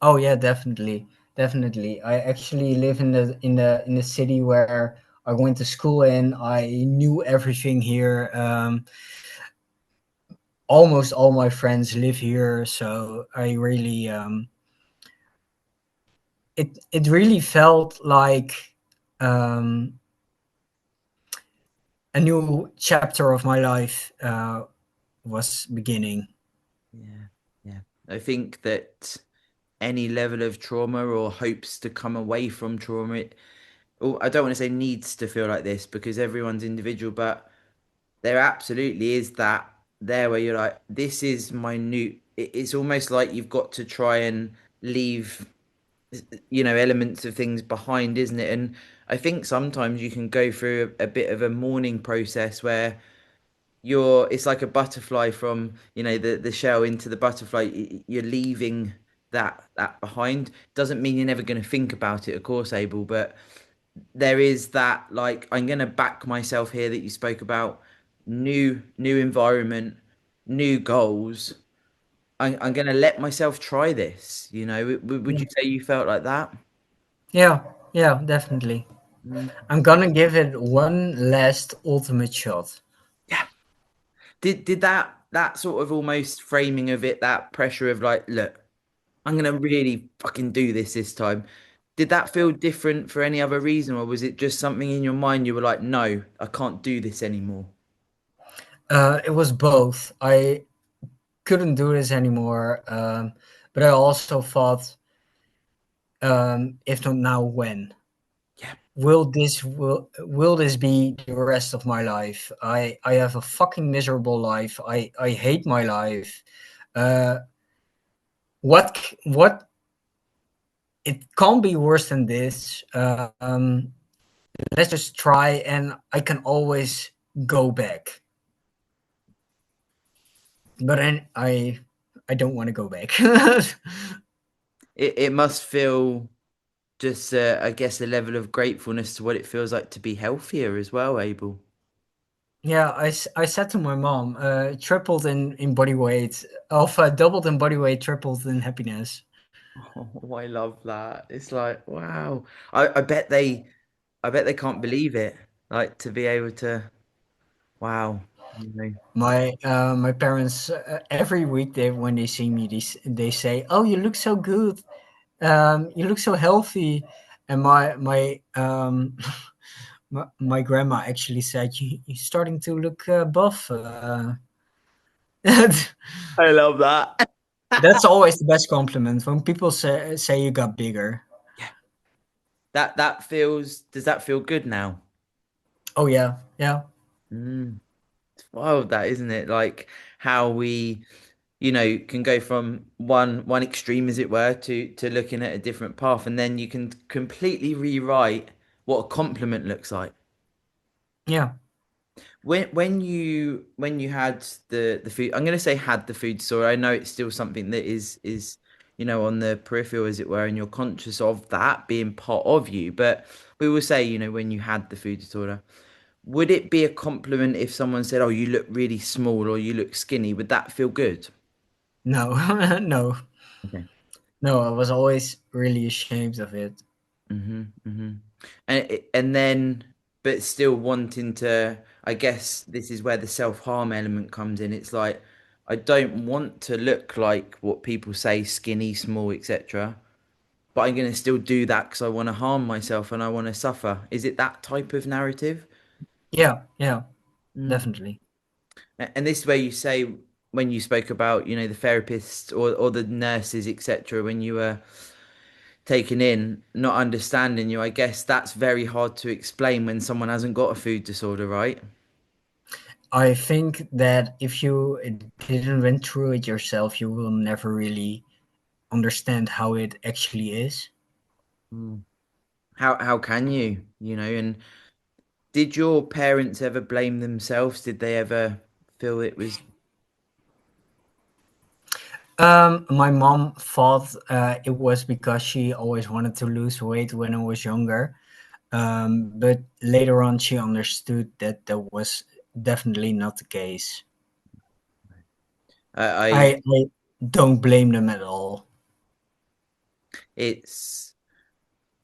Speaker 2: Oh yeah, definitely, definitely. I actually live in the city where I went to school in. I knew everything here. Almost all my friends live here, so I really it really felt like um, a new chapter of my life was beginning.
Speaker 1: Yeah, yeah. I think that any level of trauma or hopes to come away from trauma, I don't want to say needs to feel like this because everyone's individual, but there absolutely is that. there where you're like, this is my new, it's almost like you've got to try and leave, elements of things behind, isn't it? And I think sometimes you can go through a bit of a mourning process where it's like a butterfly from, the shell into the butterfly. You're leaving that behind. Doesn't mean you're never going to think about it, of course, Abel, but there is that, like, I'm going to back myself here that you spoke about, new environment, new goals. I'm going to let myself try this. Would
Speaker 2: Yeah,
Speaker 1: you say you felt like that?
Speaker 2: yeah, yeah, definitely.
Speaker 1: Mm.
Speaker 2: I'm gonna give it one last ultimate shot.
Speaker 1: Yeah. Did that sort of almost framing of it, that pressure of like, look, I'm gonna really fucking do this time. Did that feel different for any other reason, or was it just something in your mind you were like, no, I can't do this anymore?
Speaker 2: It was both. I couldn't do this anymore, but I also thought, if not now, when?
Speaker 1: Yeah.
Speaker 2: Will this be the rest of my life? I have a fucking miserable life. I hate my life. Uh, what it can't be worse than this. Let's just try, and I can always go back. But then I don't want to go back.
Speaker 1: It must feel just, I guess, a level of gratefulness to what it feels like to be healthier as well, Abel.
Speaker 2: Yeah, I said to my mom, tripled in body weight, alpha doubled in body weight, tripled in happiness.
Speaker 1: Oh, I love that. It's like, wow. I bet they can't believe it. Like to be able to, wow. You know.
Speaker 2: My parents, every week when they see me, they say, "Oh, you look so good. You look so healthy." And my grandma actually said, You're starting to look buff."
Speaker 1: I love that.
Speaker 2: That's always the best compliment when people say you got bigger.
Speaker 1: Yeah. Does that feel good now?
Speaker 2: Oh yeah, yeah,
Speaker 1: Mm. It's wild that, isn't it? Like how we, can go from one extreme, as it were, to looking at a different path, and then you can completely rewrite what a compliment looks like.
Speaker 2: yeah.
Speaker 1: When you had the food, I'm going to say had the food disorder. I know it's still something that is on the peripheral, as it were, and you're conscious of that being part of you. But we will say, when you had the food disorder, would it be a compliment if someone said, "Oh, you look really small," or "You look skinny"? Would that feel good?
Speaker 2: No, no,
Speaker 1: Okay.
Speaker 2: no. I was always really ashamed of it.
Speaker 1: Mm-hmm. And then, but still wanting to, I guess this is where the self-harm element comes in. It's like, I don't want to look like what people say, skinny, small, etc. But I'm going to still do that because I want to harm myself and I want to suffer. Is it that type of narrative?
Speaker 2: Yeah, yeah,
Speaker 1: Mm.
Speaker 2: definitely.
Speaker 1: And this is where you say, when you spoke about, the therapists or the nurses, etc., when you were taken in, not understanding you, I guess that's very hard to explain when someone hasn't got a food disorder, right?
Speaker 2: I think that if you didn't went through it yourself, you will never really understand how it actually is.
Speaker 1: Mm. How can you, and did your parents ever blame themselves? Did they ever feel it was
Speaker 2: My mom thought it was because she always wanted to lose weight when I was younger. But later on, she understood that that was definitely not the case.
Speaker 1: I
Speaker 2: I don't blame them at all.
Speaker 1: it's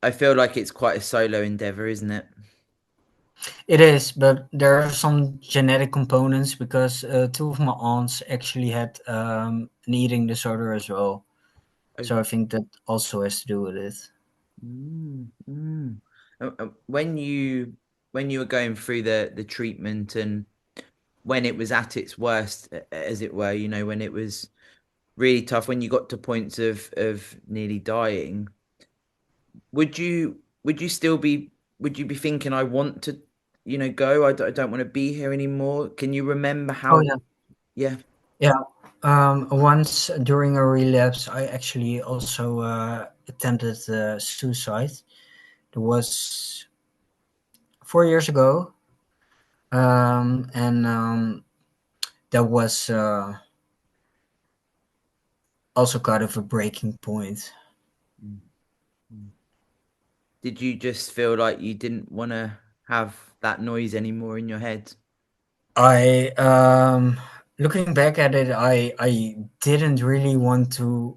Speaker 1: I feel like it's quite a solo endeavor, isn't it?
Speaker 2: It is, but there are some genetic components because two of my aunts actually had an eating disorder as well.
Speaker 1: Oh.
Speaker 2: So I think that also has to do with it.
Speaker 1: Mm. When you were going through the treatment, and when it was at its worst, as it were, when it was really tough, when you got to points of nearly dying, would you still be would you be thinking, I want to, go, I don't want to be here anymore? Can you remember
Speaker 2: Oh
Speaker 1: how?
Speaker 2: yeah,
Speaker 1: Yeah.
Speaker 2: Yeah. Once during a relapse, I actually also attempted suicide. It was 4 years ago, and that was also kind of a breaking point.
Speaker 1: Mm, mm. Did you just feel like you didn't want to have that noise anymore in your head?
Speaker 2: I looking back at it, I didn't really want to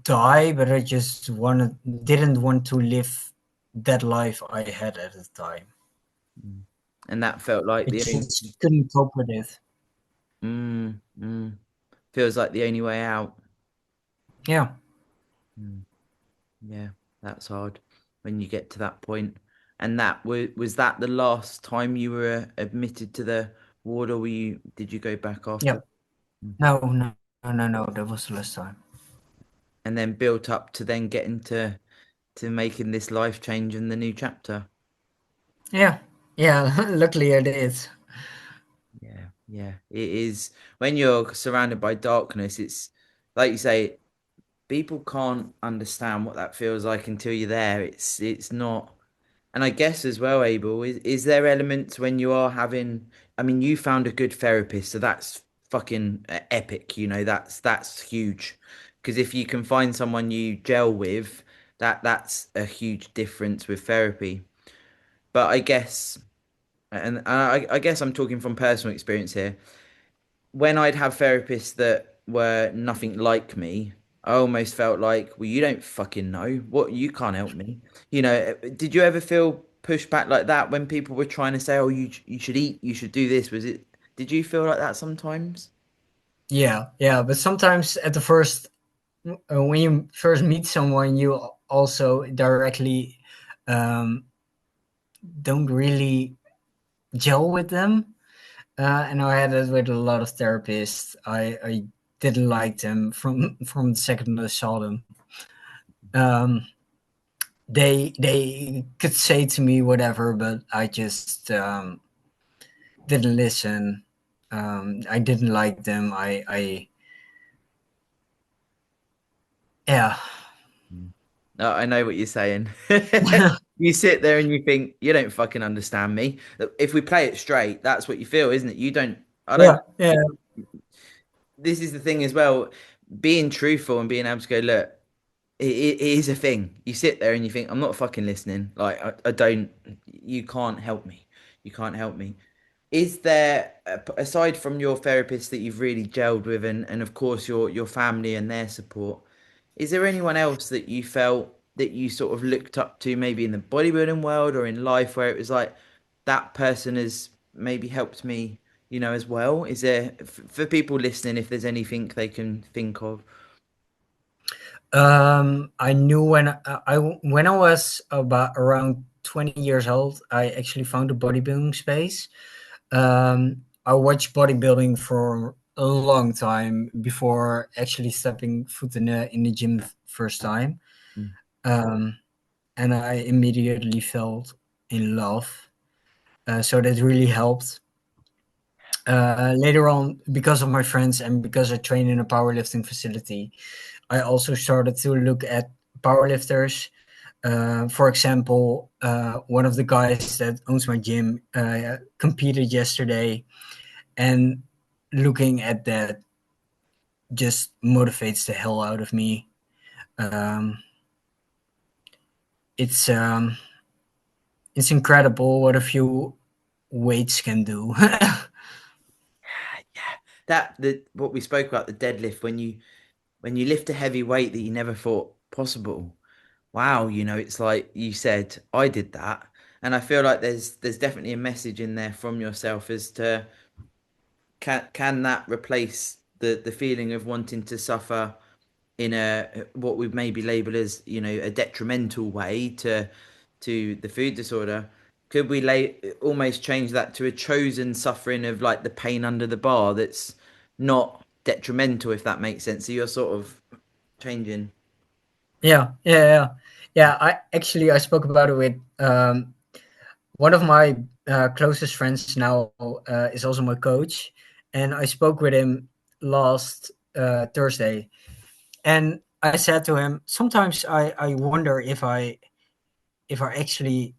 Speaker 2: die, but I just wanted didn't want to live that life I had at the time.
Speaker 1: Mm. And that felt like
Speaker 2: I
Speaker 1: the only,
Speaker 2: just couldn't cope with it.
Speaker 1: mm, feels like the only way out.
Speaker 2: Yeah,
Speaker 1: Mm. Yeah, that's hard when you get to that point. And that was that the last time you were admitted to the ward, or did you go back
Speaker 2: yeah.
Speaker 1: after? Mm.
Speaker 2: No. That was the last time.
Speaker 1: And then built up to then getting to making this life change in the new chapter.
Speaker 2: Yeah, yeah. Luckily, I did.
Speaker 1: Yeah, yeah. It is when you're surrounded by darkness, it's like you say, people can't understand what that feels like until you're there. It's not. And I guess as well, Abel, is there elements when you are having, I mean, you found a good therapist, so that's fucking epic, that's huge. Because if you can find someone you gel with, that's a huge difference with therapy. But I guess, and I guess I'm talking from personal experience here. When I'd have therapists that were nothing like me, I almost felt like, well, you don't fucking know what you can't help me. Did you ever feel pushed back like that when people were trying to say, oh, you should eat, you should do this? Did you feel like that sometimes?
Speaker 2: Yeah, yeah. But sometimes at the first, when you first meet someone, you also directly um, don't really gel with them. And I had it with a lot of therapists. I didn't like them from the second I saw them. Um, they could say to me whatever, but I just didn't listen. I didn't like them. Yeah.
Speaker 1: Mm. I know what you're saying. You sit there and you think, you don't fucking understand me. If we play it straight, that's what you feel, isn't it? I
Speaker 2: Yeah,
Speaker 1: don't
Speaker 2: yeah,
Speaker 1: this is the thing as well, being truthful and being able to go, look, it is a thing. You sit there and you think, I'm not fucking listening. Like, I don't, you can't help me. You can't help me. Is there, aside from your therapist that you've really gelled with, and of course your family and their support, is there anyone else that you felt that you sort of looked up to, maybe in the bodybuilding world or in life, where it was like that person has maybe helped me, as well? Is there, for people listening, if there's anything they can think of?
Speaker 2: I knew when I was about around 20 years old, I actually found a bodybuilding space. I watched bodybuilding for a long time before actually stepping foot in the gym first time.
Speaker 1: Mm.
Speaker 2: Um, and I immediately felt in love. So that really helped. Later on, because of my friends and because I train in a powerlifting facility, I also started to look at powerlifters. For example, one of the guys that owns my gym competed yesterday, and looking at that just motivates the hell out of me. Um, it's um, it's incredible what a few weights can do.
Speaker 1: Yeah, that the what we spoke about, the deadlift, when you lift a heavy weight that you never thought possible. Wow, it's like you said, I did that. And I feel like there's definitely a message in there from yourself as to, can that replace the feeling of wanting to suffer in a what we maybe label as, a detrimental way to the food disorder? Could we almost change that to a chosen suffering of like the pain under the bar that's not detrimental, if that makes sense? So you're sort of changing.
Speaker 2: Yeah. I spoke about it with one of my closest friends now is also my coach, and I spoke with him last Thursday, and I said to him, sometimes I wonder if I actually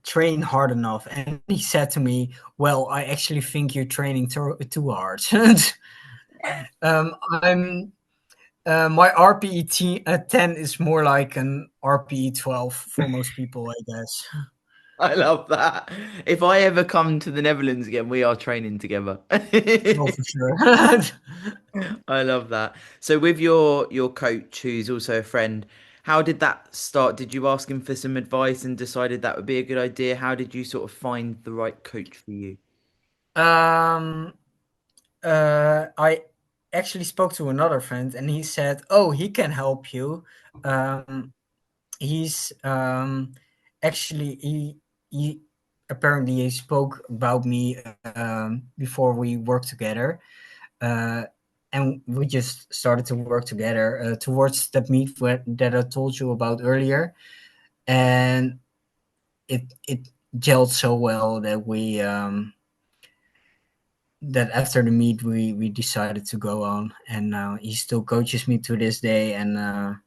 Speaker 2: train hard enough. And he said to me, well, I actually think you're training too hard. I'm My RPE 10 is more like an RPE 12 for most people, I guess.
Speaker 1: I love that. If I ever come to the Netherlands again, we are training together.
Speaker 2: Oh, for sure.
Speaker 1: I love that. So with your coach, who's also a friend, how did that start? Did you ask him for some advice and decided that would be a good idea? How did you sort of find the right coach for you?
Speaker 2: um, I actually spoke to another friend, and he said, "Oh, he can help you." Um, he's actually he apparently he spoke about me before we worked together, uh, and we just started to work together towards that meet that I told you about earlier, and it gelled so well that we that after the meet we decided to go on, and he still coaches me to this day, and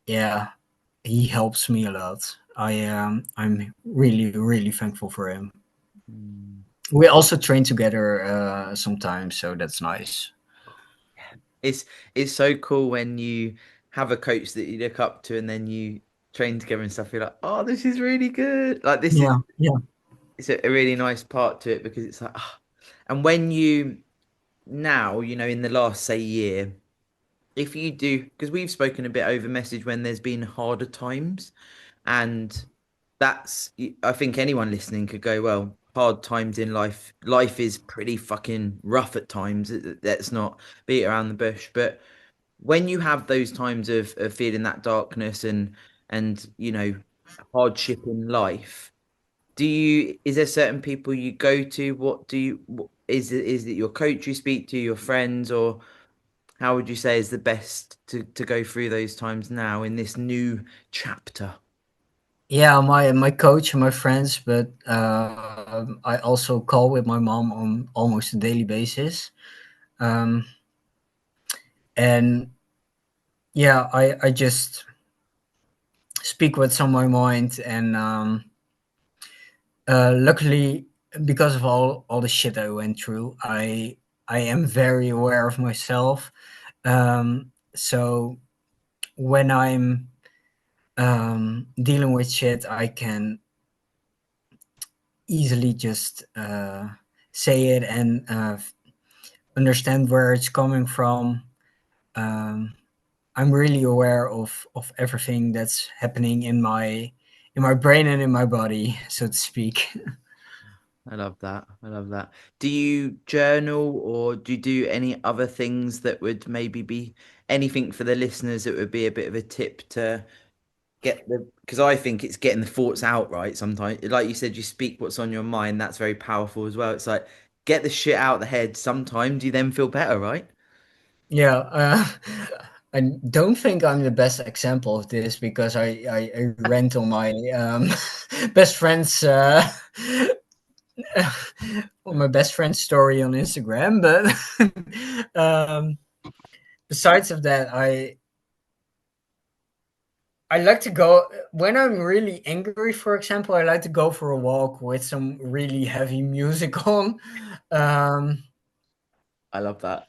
Speaker 2: yeah, he helps me a lot. I'm really thankful for him.
Speaker 1: Mm.
Speaker 2: We also train together sometimes, so that's nice.
Speaker 1: It's it's so cool when you have a coach that you look up to and then you train together and stuff. You're like, oh, this is really good. Like this is
Speaker 2: Yeah, yeah,
Speaker 1: it's a really nice part to it because it's like, ah. And when you now, in the last say year, if you do, because we've spoken a bit over message when there's been harder times, and that's, I think anyone listening could go, well, hard times in life is pretty fucking rough at times. Let's not beat around the bush. But when you have those times of feeling that darkness and hardship in life, is there certain people you go to? Is it your coach you speak to, your friends, or how would you say is the best to go through those times now in this new chapter?
Speaker 2: yeah. My coach and my friends, but I also call with my mom on almost a daily basis. Um, and yeah, I just speak what's on my mind, and luckily, because of all the shit I went through, I am very aware of myself. So when I'm dealing with shit, I can easily just say it and understand where it's coming from. Um, I'm really aware of everything that's happening in my brain and in my body, so to speak.
Speaker 1: I love that. I love that. Do you journal or do you do any other things that would maybe be anything for the listeners that would be a bit of a tip to because I think it's getting the thoughts out, right? Sometimes, like you said, you speak what's on your mind. That's very powerful as well. It's like get the shit out of the head. Sometimes you then feel better, right?
Speaker 2: Yeah, I don't think I'm the best example of this because I rant on my best friend's on my best friend's story on Instagram. But besides of that, I like to go when I'm really angry. For example, I like to go for a walk with some really heavy music on. Um,
Speaker 1: I love that.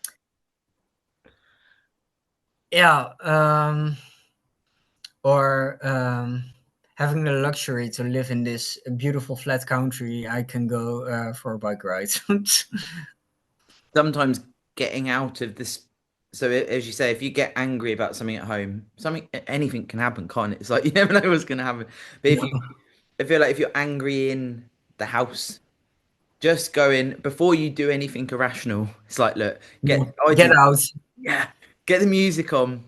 Speaker 2: yeah. Or having the luxury to live in this beautiful flat country, I can go for a bike ride.
Speaker 1: Sometimes getting out of this. So as you say, if you get angry about something at home, anything can happen, can't it? It's like you never know what's going to happen. But if you,
Speaker 2: Yeah,
Speaker 1: I feel like if you're angry in the house, just go in before you do anything irrational. It's like, look,
Speaker 2: yeah.
Speaker 1: I
Speaker 2: Get
Speaker 1: do,
Speaker 2: out.
Speaker 1: yeah, get the music on.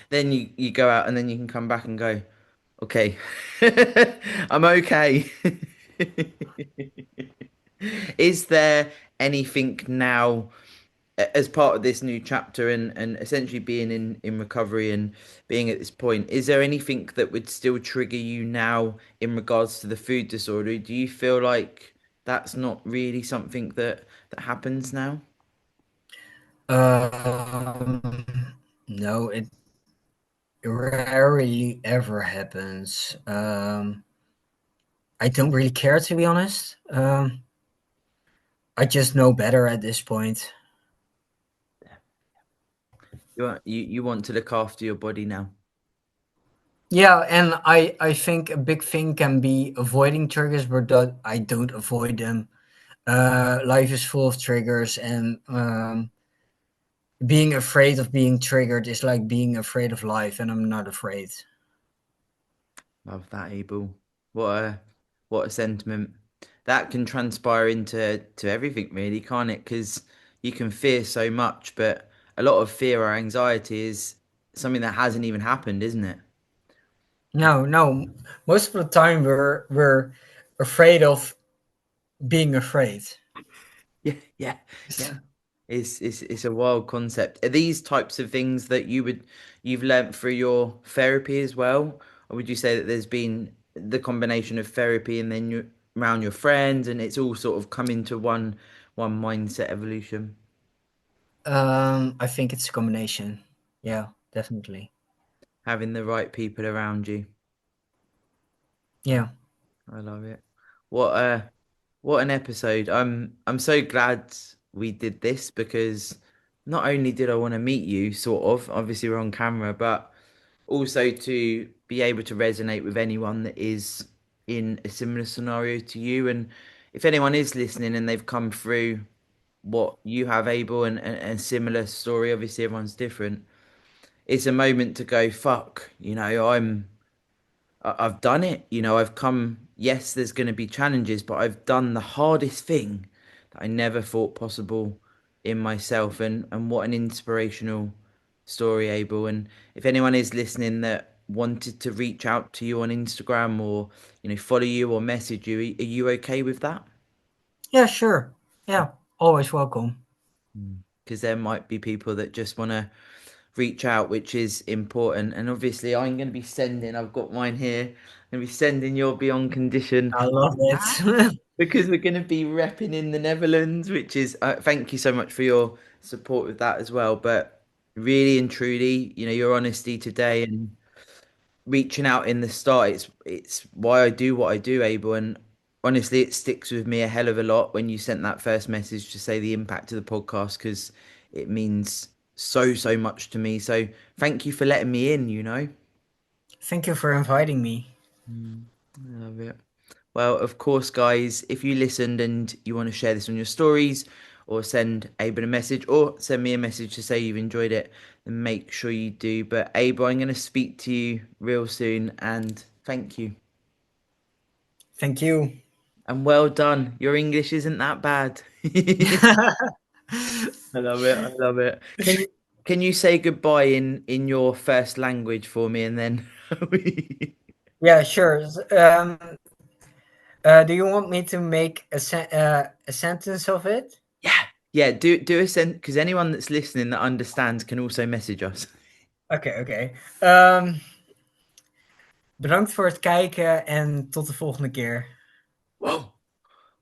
Speaker 1: Then you go out and then you can come back and go, okay, I'm okay. Is there anything now as part of this new chapter and essentially being in recovery and being at this point, is there anything that would still trigger you now in regards to the food disorder? Do you feel like that's not really something that happens now?
Speaker 2: Um, no, it rarely ever happens. I don't really care, to be honest. I just know better at this point.
Speaker 1: You want to look after your body now.
Speaker 2: Yeah, and I think a big thing can be avoiding triggers, but that I don't avoid them. Life is full of triggers, and being afraid of being triggered is like being afraid of life, and I'm not afraid.
Speaker 1: Love that, Abel. What a what a sentiment. That can transpire into everything, really, can't it? Because you can fear so much, but a lot of fear or anxiety is something that hasn't even happened, isn't it?
Speaker 2: No, no. Most of the time, we're afraid of being afraid.
Speaker 1: Yeah, yeah, yeah. It's a wild concept. Are these types of things that you've learnt through your therapy as well, or would you say that there's been the combination of therapy and then you around your friends, and it's all sort of come into one mindset evolution,
Speaker 2: I think it's a combination. Yeah, definitely.
Speaker 1: having the right people around you.
Speaker 2: Yeah.
Speaker 1: I love it. What a what an episode. I'm so glad we did this because not only did I want to meet you, sort of, obviously we're on camera, but also to be able to resonate with anyone that is in a similar scenario to you. And if anyone is listening and they've come through what you have, Abel, and a similar story, obviously everyone's different. It's a moment to go, fuck, I've done it. I've come, yes, there's going to be challenges, but I've done the hardest thing that I never thought possible in myself. And what an inspirational story, Abel. And if anyone is listening that wanted to reach out to you on Instagram or, follow you or message you, are you okay with that?
Speaker 2: Yeah, sure. Yeah, always welcome.
Speaker 1: Because there might be people that just want to reach out, which is important. And obviously, I've got mine here. I'm going to be sending your Beyond Condition
Speaker 2: I love it.
Speaker 1: because we're going to be repping in the Netherlands, which is, thank you so much for your support with that as well. But really and truly, your honesty today and reaching out in the start, it's why I do what I do, Abel. And honestly, it sticks with me a hell of a lot when you sent that first message to say the impact of the podcast because it means so much to me. So thank you for letting me in.
Speaker 2: Thank you for inviting me.
Speaker 1: Mm, I love it. Well, of course, guys, if you listened and you want to share this on your stories or send Abel a message or send me a message to say you've enjoyed it, then make sure you do. But Abel, I'm going to speak to you real soon and thank you.
Speaker 2: Thank you.
Speaker 1: And well done. Your English isn't that bad. I love it. I love it. Can you say goodbye in your first language for me and then we...
Speaker 2: Yeah, sure. Do you want me to make a sentence of it?
Speaker 1: Yeah. Yeah, do a sent because anyone that's listening that understands can also message us.
Speaker 2: Oké, oké. Bedankt voor het kijken en tot de volgende keer.
Speaker 1: Whoa.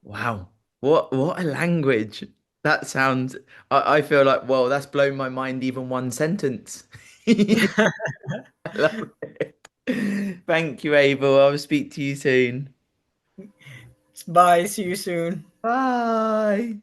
Speaker 1: Wow. What a language. That sounds I feel like, whoa, that's blown my mind even one sentence. I love it. Thank you, Abel. I'll speak to you soon.
Speaker 2: Bye, see you soon.
Speaker 1: Bye.